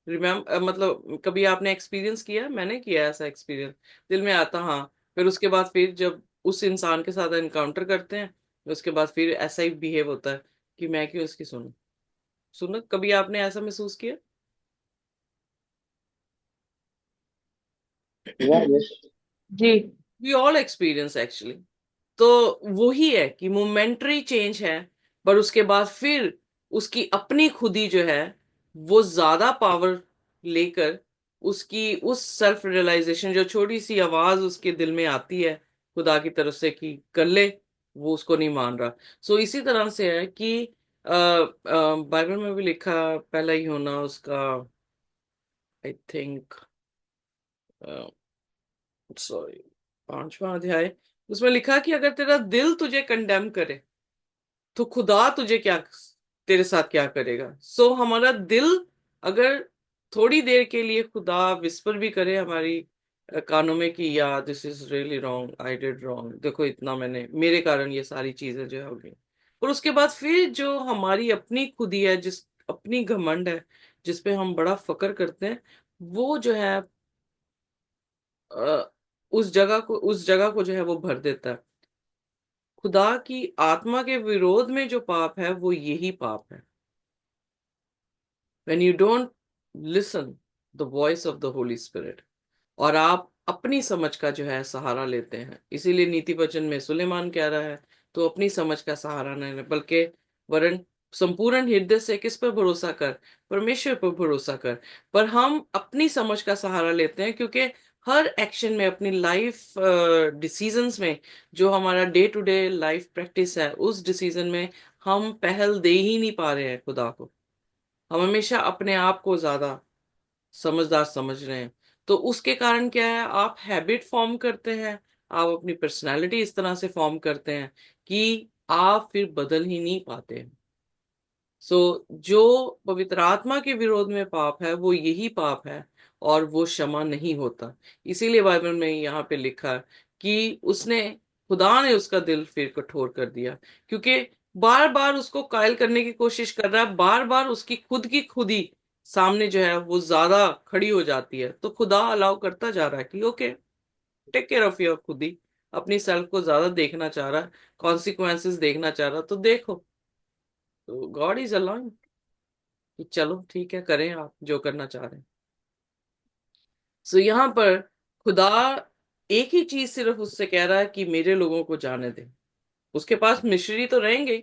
मतलब कभी आपने एक्सपीरियंस किया? मैंने किया ऐसा एक्सपीरियंस। दिल में आता हाँ, फिर उसके बाद फिर जब उस इंसान के साथ एनकाउंटर करते हैं, उसके बाद फिर ऐसा ही बिहेव होता है कि मैं क्यों इसकी सुनूं। सुनो, कभी आपने ऐसा महसूस किया? जी। We all experience actually. तो वही है कि मोमेंटरी चेंज है, पर उसके बाद फिर उसकी अपनी खुदी जो है वो ज्यादा पावर लेकर, उसकी उस सेल्फ रियलाइजेशन, जो छोटी सी आवाज उसके दिल में आती है खुदा की तरफ से कि कर ले, वो उसको नहीं मान रहा। इसी तरह से है कि बाइबल में भी लिखा, पहला ही होना उसका, आई थिंक, सॉरी, 5वां अध्याय, उसमें लिखा कि अगर तेरा दिल तुझे कंडेम करे, तो खुदा तुझे क्या, तेरे साथ क्या करेगा। हमारा दिल अगर थोड़ी देर के लिए खुदा विस्पर भी करे हमारी कानों में कि या this is really wrong, I did wrong, देखो इतना मैंने, मेरे कारण ये सारी चीजें जो है हो गई। और उसके बाद फिर जो हमारी अपनी खुदी है, जिस अपनी घमंड है, जिसपे हम बड़ा फक्र करते हैं, वो जो है उस जगह को जो है वो भर देता है। खुदा की आत्मा के विरोध में जो पाप है वो यही पाप है। when you don't listen the voice of the Holy Spirit, और आप अपनी समझ का जो है सहारा लेते हैं। इसीलिए नीति वचन में सुलेमान कह रहा है, तो अपनी समझ का सहारा नहीं ले, बल्कि वरन संपूर्ण हृदय से किस पर भरोसा कर, परमेश्वर पर भरोसा कर। पर हम अपनी समझ का सहारा लेते हैं, क्योंकि हर एक्शन में, अपनी लाइफ डिसीजंस में, जो हमारा day to day life practice है, उस डिसीजन में हम पहल दे ही नहीं पा रहे हैं खुदा को। हम हमेशा अपने आप को ज्यादा समझदार समझ रहे हैं। तो उसके कारण क्या है, आप हैबिट फॉर्म करते हैं, आप अपनी पर्सनालिटी इस तरह से फॉर्म करते हैं कि आप फिर बदल ही नहीं पाते हैं। जो पवित्र आत्मा के विरोध में पाप है वो यही पाप है। और वो क्षमा नहीं होता। इसीलिए बाइबल में यहाँ पे लिखा कि उसने, खुदा ने उसका दिल फिर कठोर कर दिया, क्योंकि बार बार उसको कायल करने की कोशिश कर रहा है, बार बार उसकी खुद की खुदी सामने जो है वो ज्यादा खड़ी हो जाती है, तो खुदा अलाउ करता जा रहा है कि okay, take care of your खुदी, अपनी सेल्फ को ज्यादा देखना चाह रहा है, कॉन्सिक्वेंसेस देखना चाह रहा, तो देखो। तो गॉड इज अलाउइंग कि चलो ठीक है, करें आप जो करना चाह रहे हैं। सो यहाँ पर खुदा एक ही चीज सिर्फ उससे कह रहा है कि मेरे लोगों को जाने दे। उसके पास मिशनरी तो रहेंगे ही,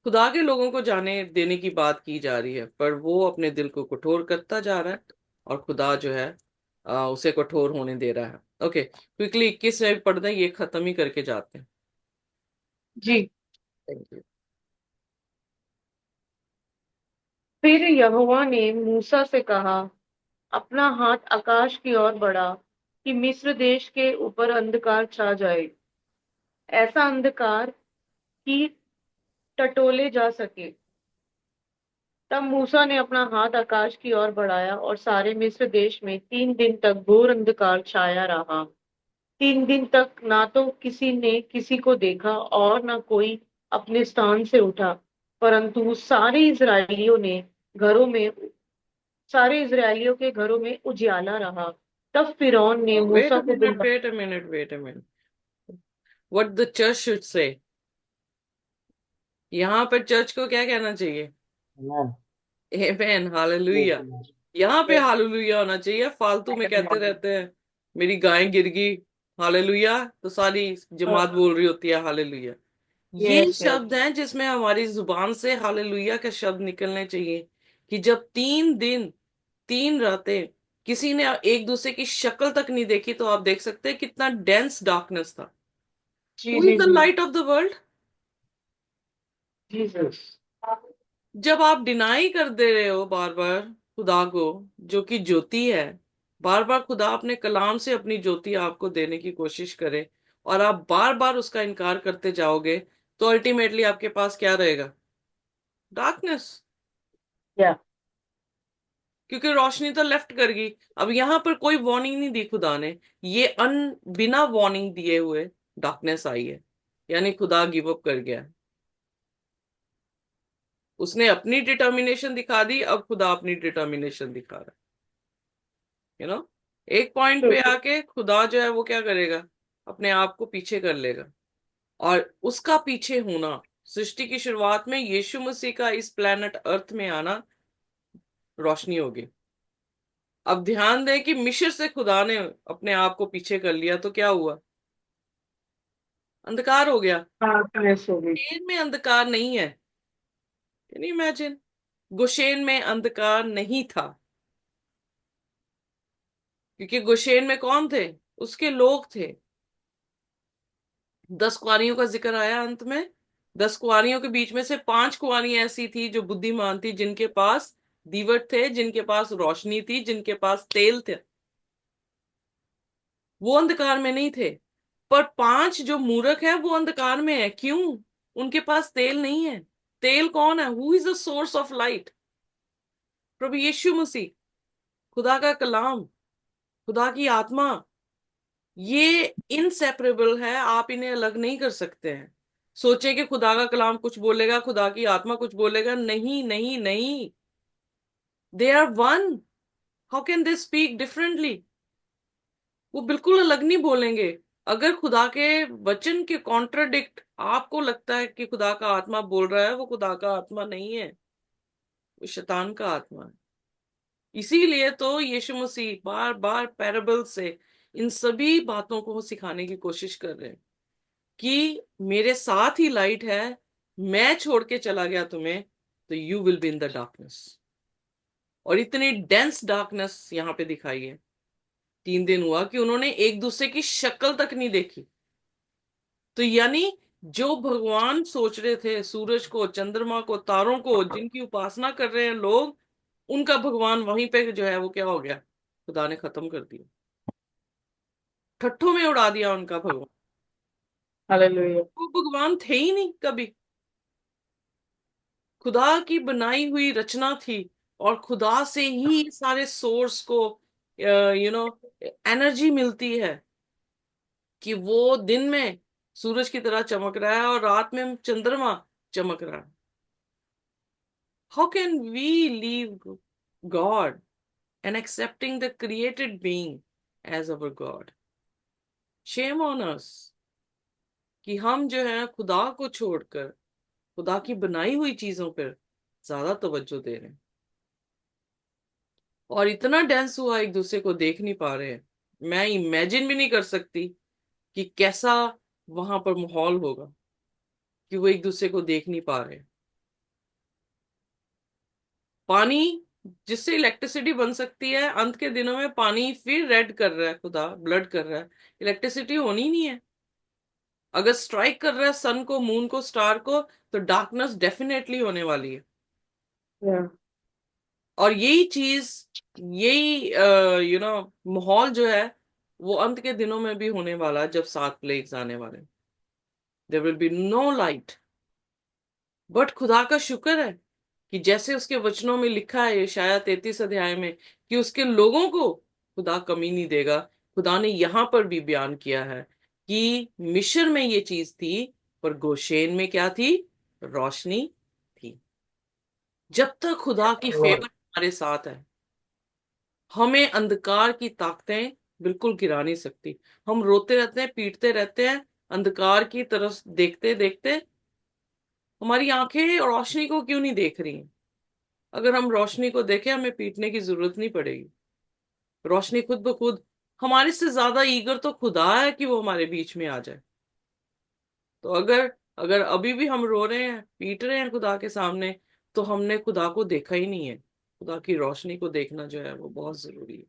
खुदा के लोगों को जाने देने की बात की जा रही है, पर वो अपने दिल को कठोर करता जा रहा है, और खुदा जो है उसे कठोर होने दे रहा है। ओके, क्विकली 21 में भी पढ़ते हैं, ये खत्म ही करके जाते हैं। जी। Thank you. फिर यहोवा ने मूसा से कहा, अपना हाथ आकाश की ओर बढ़ा कि मिस्र देश के ऊपर अंधकार छा जाए, ऐसा अंधकार कि टटोले जा सके। तब मूसा ने अपना हाथ आकाश की ओर बढ़ाया और सारे मिस्र देश में 3 दिन तक घोर अंधकार छाया रहा। 3 दिन तक ना तो किसी ने किसी को देखा और ना कोई अपने स्थान से उठा, परंतु सारे इजरायलियों के घरों में उजियाला रहा। तब फिरौन ने वेट मूसा अ को मिनट, बुलवा wait a minute, wait a minute. What the church should say, यहाँ पर चर्च को क्या कहना चाहिए? Amen. Amen, Praise hallelujah. the Lord. यहाँ पे हालेलुया होना चाहिए, फालतू में कहते रहते हैं मेरी गाय गिर गई, हालेलुया, तो सारी जमात बोल रही होती है हालेलुया। ये यस यस। शब्द हैं जिसमें हमारी जुबान से हालेलुया के शब्द निकलने चाहिए, कि जब 3 दिन 3 रातें किसी ने एक दूसरे की शक्ल तक नहीं देखी, तो आप देख सकते हैं कितना डेंस डार्कनेस था। जी हु इज जी द जी। Light of the world? Jesus. जब आप डिनाई कर दे रहे हो बार बार खुदा को, जो कि ज्योति है, बार बार खुदा अपने कलाम से अपनी ज्योति आपको देने की कोशिश करे, और आप बार बार उसका इनकार करते जाओगे, तो अल्टीमेटली आपके पास क्या रहेगा? डार्कनेस। या। क्योंकि रोशनी तो लेफ्ट कर गई। अब यहां पर कोई वार्निंग नहीं दी खुदा ने, ये बिना वार्निंग दिए हुए डार्कनेस आई है, यानी खुदा गिव अप कर गया है। उसने अपनी डिटर्मिनेशन दिखा दी, अब खुदा अपनी डिटर्मिनेशन दिखा रहा है। यू नो, एक पॉइंट पे आके खुदा जो है वो क्या करेगा? अपने आप को पीछे कर लेगा। और उसका पीछे होना, सृष्टि की शुरुआत में यीशु मसीह का इस प्लेनेट अर्थ में आना रोशनी होगी। अब ध्यान दें कि मिस्र से खुदा ने अपने आप को पीछे कर लिया, तो क्या हुआ? अंधकार हो गया। हाँ, कैसे हो गई। गोशेन में अंधकार नहीं है। Can you imagine? गोशेन में अंधकार नहीं था, क्योंकि गोशेन में कौन थे? उसके लोग थे। 10 कुंवारियों का जिक्र आया अंत में। 10 कुंवारियों के बीच में से 5 कुंवारियां ऐसी थी जो बुद्धिमान थी, जिनके पास दीवट थे, जिनके पास रोशनी थी, जिनके पास तेल थे। वो अंधकार में नहीं थे। पर 5 जो मूर्ख है वो अंधकार में है। क्यों? उनके पास तेल नहीं है। तेल कौन है? Who is the source of light? प्रभु यीशु मसीह, खुदा का कलाम, खुदा की आत्मा। ये इनसेपरेबल है, आप इन्हें अलग नहीं कर सकते हैं। सोचे कि खुदा का कलाम कुछ बोलेगा, खुदा की आत्मा कुछ बोलेगा, नहीं नहीं नहीं। They are one. How can they speak differently? वो बिल्कुल अलग नहीं बोलेंगे। अगर खुदा के वचन के कॉन्ट्राडिक्ट आपको लगता है कि खुदा का आत्मा बोल रहा है, वो खुदा का आत्मा नहीं है, वो शैतान का आत्मा है। इसीलिए तो यीशु मसीह बार बार पैराबल से इन सभी बातों को सिखाने की कोशिश कर रहे हैं, कि मेरे साथ ही लाइट है, मैं छोड़ के चला गया तुम्हें, तो you will be in the darkness. और इतनी डेंस डार्कनेस यहाँ पे दिखाई है। 3 दिन हुआ कि उन्होंने एक दूसरे की शक्ल तक नहीं देखी। तो यानी जो भगवान सोच रहे थे, सूरज को, चंद्रमा को, तारों को, जिनकी उपासना कर रहे हैं लोग, उनका भगवान वहीं पे जो है वो क्या हो गया? खुदा ने खत्म कर दिया, ठट्ठों में उड़ा दिया उनका भगवान। हालेलुया। वो भगवान थे ही नहीं कभी। खुदा की बनाई हुई रचना थी, और खुदा से ही सारे सोर्स को एनर्जी मिलती है कि वो दिन में सूरज की तरह चमक रहा है और रात में चंद्रमा चमक रहा है। How can we leave God and accepting the created being as our God? Shame on us कि हम जो है खुदा को छोड़कर खुदा की बनाई हुई चीजों पर ज्यादा तवज्जो दे रहे हैं और इतना डेंस हुआ एक दूसरे को देख नहीं पा रहे हैं। मैं इमेजिन भी नहीं कर सकती कि कैसा वहां पर माहौल होगा कि वो एक दूसरे को देख नहीं पा रहे। पानी जिससे इलेक्ट्रिसिटी बन सकती है, अंत के दिनों में पानी फिर रेड कर रहा है, खुदा ब्लड कर रहा है। इलेक्ट्रिसिटी होनी ही नहीं है। अगर स्ट्राइक कर रहा है सन को, मून को, स्टार को, तो डार्कनेस डेफिनेटली होने वाली है। या और यही चीज, यही माहौल जो है वो अंत के दिनों में भी होने वाला है जब 7 प्लेग्स आने वाले। There will be no light. But खुदा का शुक्र है कि जैसे उसके वचनों में लिखा है यशायाह 33 अध्याय में कि उसके लोगों को खुदा कमी नहीं देगा। खुदा ने यहां पर भी बयान किया है कि मिस्र में ये चीज थी, पर गोशेन में क्या थी? रोशनी थी। जब तक खुदा की फेवर हमारे साथ है, हमें अंधकार की ताकतें बिल्कुल गिरा नहीं सकती। हम रोते रहते हैं, पीटते रहते हैं, अंधकार की तरफ देखते देखते हमारी आंखें रोशनी को क्यों नहीं देख रही हैं? अगर हम रोशनी को देखें, हमें पीटने की जरूरत नहीं पड़ेगी। रोशनी खुद ब खुद, हमारे से ज्यादा ईगर तो खुदा है कि वो हमारे बीच में आ जाए। तो अगर अगर अभी भी हम रो रहे हैं, पीट रहे हैं खुदा के सामने, तो हमने खुदा को देखा ही नहीं है। खुदा की रोशनी को देखना जो है वो बहुत जरूरी है।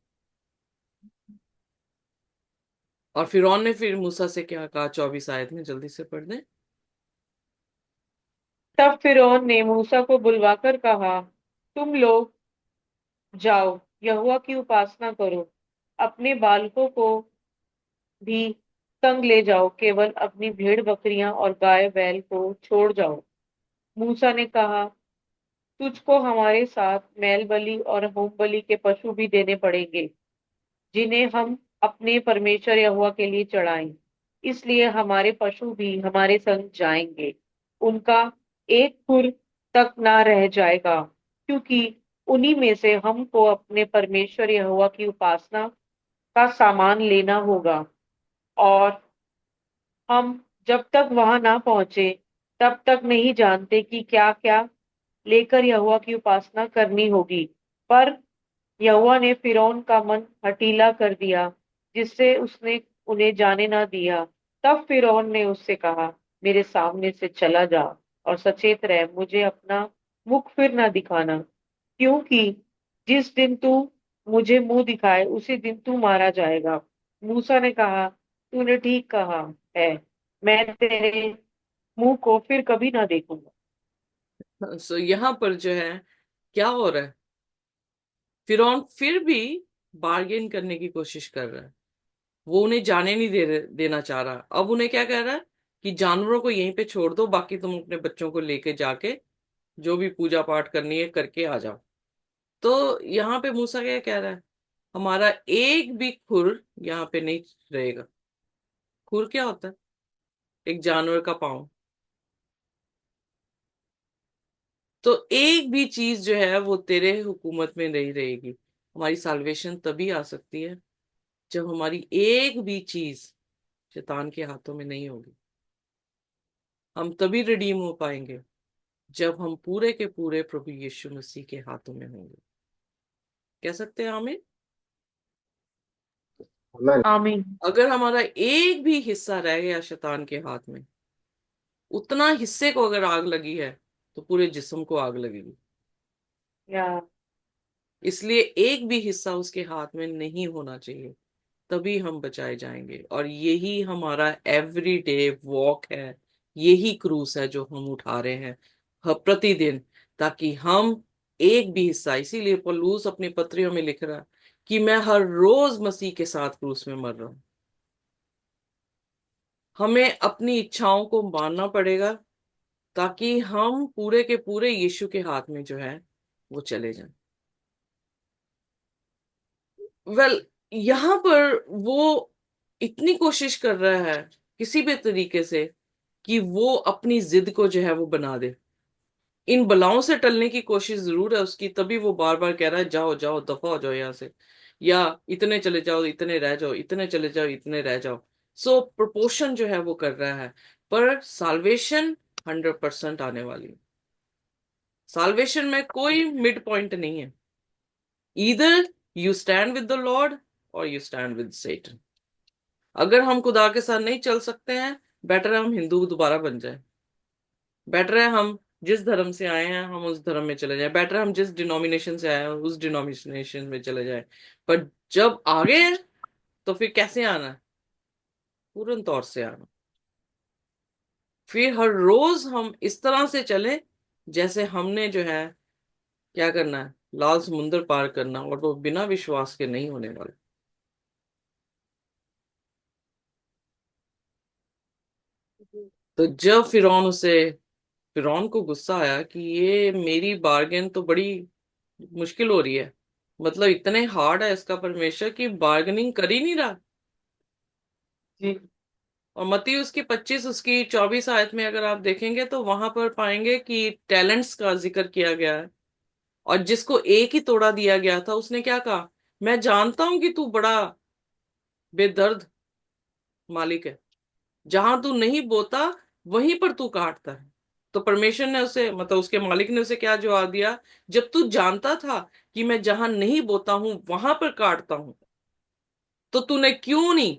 और फिरौन ने फिर मूसा से क्या कहा, 24 आयत में जल्दी से पढ़ दें। तब फिरौन ने मूसा को बुलवाकर कहा, तुम लोग जाओ, यहोवा की उपासना करो, अपने बालकों को भी संग ले जाओ, केवल अपनी भेड़ बकरियां और गाय बैल को छोड़ जाओ। मूसा ने कहा, तुझको हमारे साथ मैल बलि और होम बलि के पशु भी देने पड़ेंगे, जिन्हें हम अपने परमेश्वर यहोवा के लिए चढ़ाएं। इसलिए हमारे पशु भी हमारे संग जाएंगे, उनका एक खुर तक ना रह जाएगा, क्योंकि उन्हीं में से हमको अपने परमेश्वर यहोवा की उपासना का सामान लेना होगा। और हम जब तक वहां ना पहुंचे तब तक नहीं जानते कि क्या क्या लेकर यहोवा की उपासना करनी होगी। पर यहोवा ने फिरौन का मन हठीला कर दिया, जिससे उसने उन्हें जाने ना दिया। तब फिरौन ने उससे कहा, मेरे सामने से चला जा और सचेत रह, मुझे अपना मुख फिर ना दिखाना, क्योंकि जिस दिन तू मुझे मुंह दिखाए उसी दिन तू मारा जाएगा। मूसा ने कहा, तूने ठीक कहा है, मैं तेरे मुंह को फिर कभी ना देखूंगा। सो यहाँ पर जो है क्या हो रहा है, फिरौन फिर भी बार्गेन करने की कोशिश कर रहा है। वो उन्हें जाने नहीं देना चाह रहा। अब उन्हें क्या कह रहा है कि जानवरों को यहीं पे छोड़ दो, बाकी तुम अपने बच्चों को लेके जाके जो भी पूजा पाठ करनी है करके आ जाओ। तो यहाँ पे मूसा क्या कह रहा है, हमारा एक भी खुर यहाँ पे नहीं रहेगा। खुर क्या होता है? एक जानवर का पाँव। तो एक भी चीज जो है वो तेरे हुकूमत में नहीं रहेगी। हमारी साल्वेशन तभी आ सकती है जब हमारी एक भी चीज शैतान के हाथों में नहीं होगी। हम तभी रिडीम हो पाएंगे जब हम पूरे के पूरे प्रभु यीशु मसीह के हाथों में होंगे। कह सकते हैं आमीन। आमीन। अगर हमारा एक भी हिस्सा रह गया शैतान के हाथ में, उतना हिस्से को अगर आग लगी है तो पूरे जिस्म को आग लगेगी। या इसलिए एक भी हिस्सा उसके हाथ में नहीं होना चाहिए, तभी हम बचाए जाएंगे। और यही हमारा एवरीडे वॉक है, यही क्रूस है जो हम उठा रहे हैं प्रतिदिन, ताकि हम एक भी हिस्सा, इसीलिए पौलुस अपनी पत्रियों में लिख रहा है कि मैं हर रोज मसीह के साथ क्रूस में मर रहा हूं। हमें अपनी इच्छाओं को मानना पड़ेगा ताकि हम पूरे के पूरे यीशु के हाथ में जो है वो चले जाएं। वेल, यहाँ पर वो इतनी कोशिश कर रहा है किसी भी तरीके से कि वो अपनी जिद को जो है वो बना दे। इन बलाओं से टलने की कोशिश जरूर है उसकी, तभी वो बार बार कह रहा है जाओ जाओ दफा हो जाओ यहाँ से, या इतने चले जाओ इतने रह जाओ, इतने चले जाओ इतने रह जाओ। सो प्रोपोर्शन जो है वो कर रहा है। पर साल्वेशन 100% आने वाली है। साल्वेशन में कोई मिड पॉइंट नहीं है। Either you stand with the Lord और यू स्टैंड विद सेटन। अगर हम खुदा के साथ नहीं चल सकते हैं, बेटर है हम हिंदू दोबारा बन जाए। बेटर है हम जिस धर्म से आए हैं हम उस धर्म में चले जाएं। बेटर है हम जिस डिनोमिनेशन से आए हैं उस डिनोमिनेशन में चले जाएं। पर जब आगे हैं तो फिर कैसे आना है? पूर्ण तौर से आना। फिर हर रोज हम इस तरह से चलें जैसे हमने जो है क्या करना है, लाल समुंदर पार करना, और वो बिना विश्वास के नहीं होने वाला। तो जब फिरौन को गुस्सा आया कि ये मेरी बार्गेन तो बड़ी मुश्किल हो रही है, मतलब इतने हार्ड है इसका परमेश्वर कि बार्गेनिंग कर ही नहीं रहा। जी और मत्ती उसकी 25 उसकी 24 आयत में अगर आप देखेंगे तो वहां पर पाएंगे कि टैलेंट्स का जिक्र किया गया है। और जिसको एक ही तोड़ा दिया गया था उसने क्या कहा, मैं जानता हूं कि तू बड़ा बेदर्द मालिक है, जहां तू नहीं बोता वहीं पर तू काटता है। तो परमेश्वर ने उसे, मतलब उसके मालिक ने उसे क्या जवाब दिया, जब तू जानता था कि मैं जहां नहीं बोता हूं वहां पर काटता हूं, तो तूने क्यों नहीं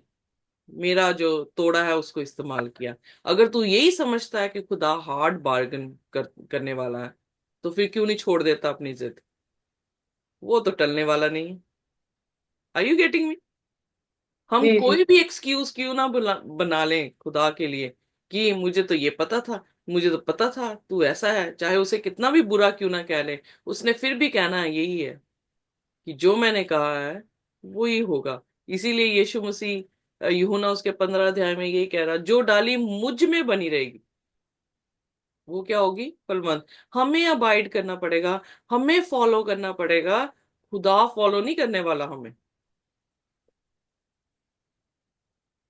मेरा जो तोड़ा है उसको इस्तेमाल किया? अगर तू यही समझता है कि खुदा हार्ड करने वाला है, तो फिर क्यों नहीं छोड़ देता अपनी जिद? वो तो टलने वाला नहीं है। Are you getting me? हम जी जी कोई भी एक्सक्यूज क्यों ना बना लें खुदा के लिए कि मुझे तो ये पता था, मुझे तो पता था तू ऐसा है, चाहे उसे कितना भी बुरा क्यों ना कह ले, उसने फिर भी कहना है यही है कि जो मैंने कहा है वो ही होगा। इसीलिए यीशु मसीह यूहन्ना उसके 15 अध्याय में यही कह रहा, जो डाली मुझ में बनी रहेगी वो क्या होगी, फलवंत। हमें अबाइड करना पड़ेगा, हमें फॉलो करना पड़ेगा। खुदा फॉलो नहीं करने वाला हमें।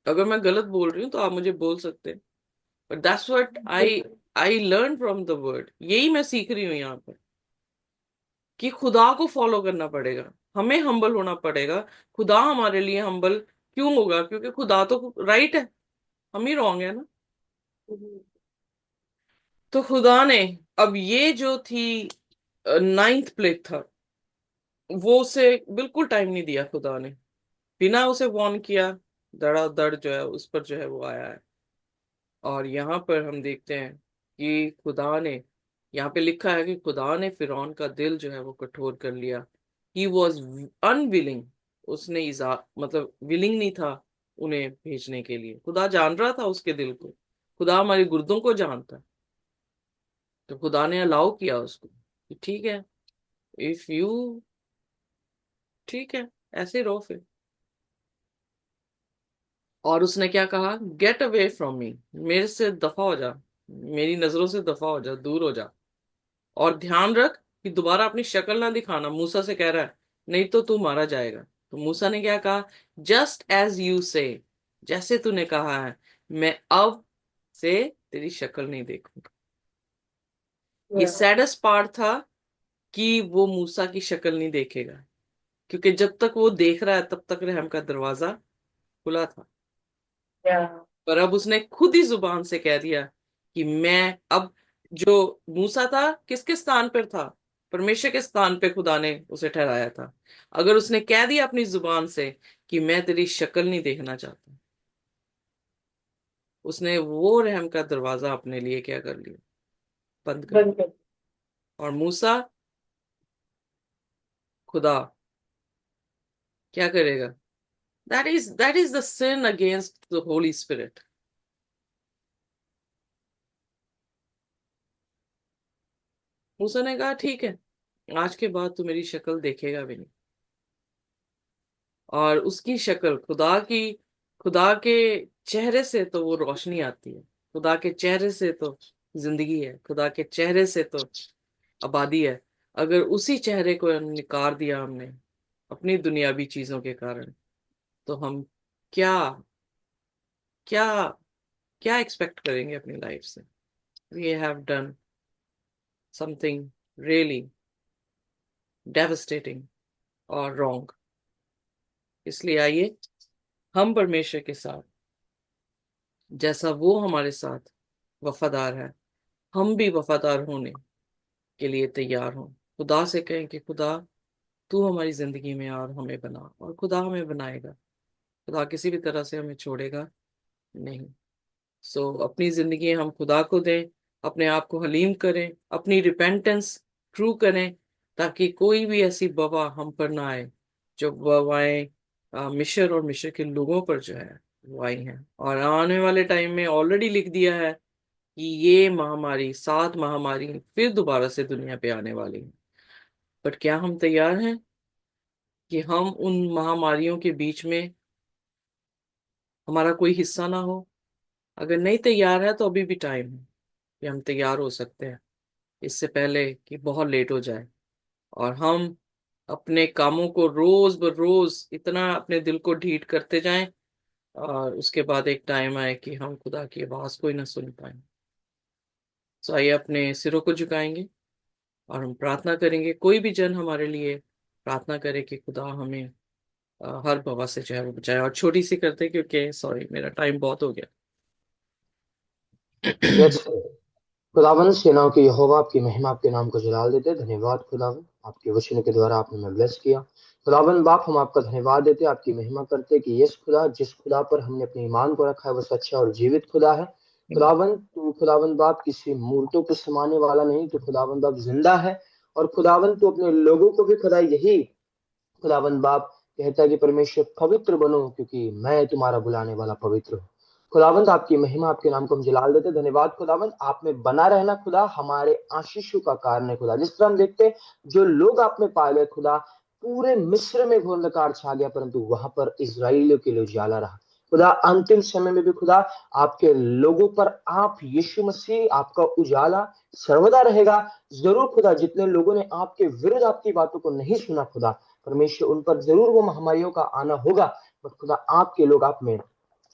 अगर मैं गलत बोल रही हूँ तो आप मुझे बोल सकते हैं, बट दैट्स व्हाट आई बिल्कुल। I learn from the word. यही मैं सीख रही हूँ यहाँ पर कि खुदा को फॉलो करना पड़ेगा, हमें हम्बल होना पड़ेगा। खुदा हमारे लिए हम्बल क्यों होगा? क्योंकि खुदा तो राइट है, हम ही रॉन्ग है ना। तो खुदा ने अब ये जो थी नाइन्थ प्लेग था, वो उसे बिल्कुल टाइम नहीं दिया खुदा ने, बिना उसे वॉर्न किया धड़ाधड़ जो है उस पर जो है वो आया है। और यहाँ पर हम देखते हैं कि खुदा ने, यहाँ पे लिखा है कि खुदा ने फिरौन का दिल जो है वो कठोर कर लिया। He was unwilling. उसने मतलब विलिंग नहीं था उन्हें भेजने के लिए। खुदा जान रहा था उसके दिल को, खुदा हमारे गुर्दों को जानता है। तो खुदा ने अलाउ किया उसको कि ठीक है, इफ यू, ठीक है, ऐसे रहो फिर। और उसने क्या कहा, गेट अवे फ्रॉम मी, मेरे से दफा हो जा, मेरी नजरों से दफा हो जा, दूर हो जा। और ध्यान रख कि दोबारा अपनी शक्ल ना दिखाना। मूसा से कह रहा है नहीं तो तू मारा जाएगा। तो मूसा ने क्या कहा, जस्ट एज यू से, जैसे तूने कहा है, मैं अब से तेरी शक्ल नहीं देखूंगा। ये सैडेस्ट पार्ट था कि वो मूसा की शक्ल नहीं देखेगा, क्योंकि जब तक वो देख रहा है तब तक रहम का दरवाजा खुला था। पर अब उसने खुद ही जुबान से कह दिया कि मैं अब, जो मूसा था किसके स्थान पर था? परमेश्वर के स्थान पे खुदा ने उसे ठहराया था। अगर उसने कह दिया अपनी जुबान से कि मैं तेरी शक्ल नहीं देखना चाहता, उसने वो रहम का दरवाजा अपने लिए क्या कर लिया, बंद कर बंद दिया। कर। और मूसा, खुदा क्या करेगा? That is the sin against the Holy Spirit. मूसा ने कहा ठीक है, आज के बाद तू मेरी शक्ल देखेगा भी नहीं। और उसकी शक्ल, खुदा के चेहरे से तो वो रोशनी आती है, खुदा के चेहरे से तो जिंदगी है, खुदा के चेहरे से तो आबादी है। अगर उसी चेहरे को निकार दिया हमने, अपनी दुनियावी चीजों के कारण, तो हम क्या क्या क्या एक्सपेक्ट करेंगे अपनी लाइफ से? We have done something really devastating और रॉन्ग। इसलिए आइए हम परमेश्वर के साथ, जैसा वो हमारे साथ वफादार है, हम भी वफादार होने के लिए तैयार हों। खुदा से कहें कि खुदा, तू हमारी जिंदगी में आ और हमें बना, और खुदा हमें बनाएगा। खुदा किसी भी तरह से हमें छोड़ेगा नहीं। सो अपनी जिंदगी हम खुदा को दें, अपने आप को हलीम करें, अपनी रिपेंटेंस ट्रू करें, ताकि कोई भी ऐसी वबा हम पर ना आए जो वबाएं मिस्र और मिस्र के लोगों पर जो है वो आई हैं। और आने वाले टाइम में ऑलरेडी लिख दिया है कि ये महामारी, 7 महामारी फिर दोबारा से दुनिया पे आने वाली है। बट क्या हम तैयार हैं कि हम उन महामारियों के बीच में हमारा कोई हिस्सा ना हो? अगर नहीं तैयार है तो अभी भी टाइम है कि हम तैयार हो सकते हैं, इससे पहले कि बहुत लेट हो जाए और हम अपने कामों को रोज ब रोज इतना अपने दिल को ढीठ करते जाएं, और उसके बाद एक टाइम आए कि हम खुदा की आवाज को ही ना सुन पाए। तो आइए अपने सिरों को झुकाएंगे और हम प्रार्थना करेंगे। कोई भी जन हमारे लिए प्रार्थना करे कि खुदा हमें हर बवा से जो है वो बचाए। और छोटी सी करते, क्योंकि सॉरी मेरा टाइम बहुत हो गया। लेट्स खुदावन सेनाओं के यहोवा आपकी महिमा आपके नाम को जलाल देते हैं। धन्यवाद खुदावन, आपके वचन के द्वारा आपने हमें ब्लेस किया। खुदावन बाप, हम आपका धन्यवाद देते हैं, आपकी महिमा करते हैं कि यस खुदा, जिस खुदा पर हमने अपने ईमान को रखा है वो सच्चा और जीवित खुदा है। खुदावन तू खुदावन बाप किसी मूर्तों को समाने वाला नहीं, तो खुदावन बाप जिंदा है। और खुदावन तू अपने लोगों को भी खुदा यही खुदावन बाप कहता है कि परमेश्वर पवित्र बनो, क्योंकि मैं तुम्हारा बुलाने वाला पवित्र हूँ। खुदावंद आपकी महिमा आपके नाम को हम जलाल देते। धन्यवाद खुदावंद, आप में बना रहना खुदा हमारे आशीषों का कारण है खुदा। जिस तरह हम देखते हैं जो लोग आपने पाए खुदा, पूरे मिस्र में घोर अंधकार छा गया, परंतु वहां पर इजराइलियों के लिए उजाला रहा खुदा। अंतिम समय में भी खुदा आपके लोगों पर आप यीशु मसीह आपका उजाला सर्वदा रहेगा। जरूर खुदा, जितने लोगों ने आपके विरुद्ध आपकी बातों को नहीं सुना खुदा, परमेश्वर उन पर जरूर वो महामारियों का आना होगा, बट खुदा आपके लोग आप में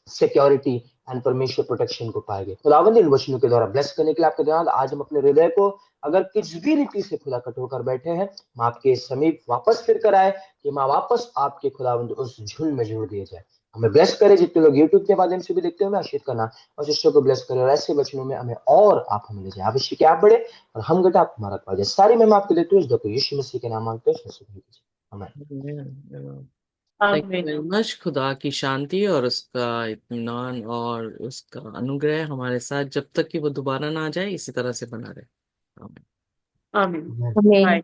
सिक्योरिटी एंड परमेश्वर प्रोटेक्शन को पाएंगे। खुदावंद इन वचनों के द्वारा ब्लेस करने के लिए आपका धन्यवाद। आज हम अपने हृदय को अगर किस भी रीति से खुदा कठोर कर बैठे हैं, हम आपके समीप वापस फिर कर आए कि माँ वापस आपके खुदावंद उस झुंड में जोड़ दिए जाए। हमें ब्लेस करे, जितने लोग यूट्यूब के माध्यम से भी देखते हैं, हमें आशीष करना और शिष्यों को ब्लेस करे, और ऐसे वचनों में हमें और आप हमें ले जाए। आवश्यक क्या आप बढ़े और हम घटा, आप हमारा पाए। सारी महिमा आपको देते हुए इस यीशु मसीह के नाम मांगते हैं, आमीन। थैंक यू आमीन। Very much. खुदा की शांति और उसका इत्मीनान और उसका अनुग्रह हमारे साथ जब तक कि वो दोबारा ना आ जाए इसी तरह से बना रहे। आमीन। आमीन। आमीन। बाय।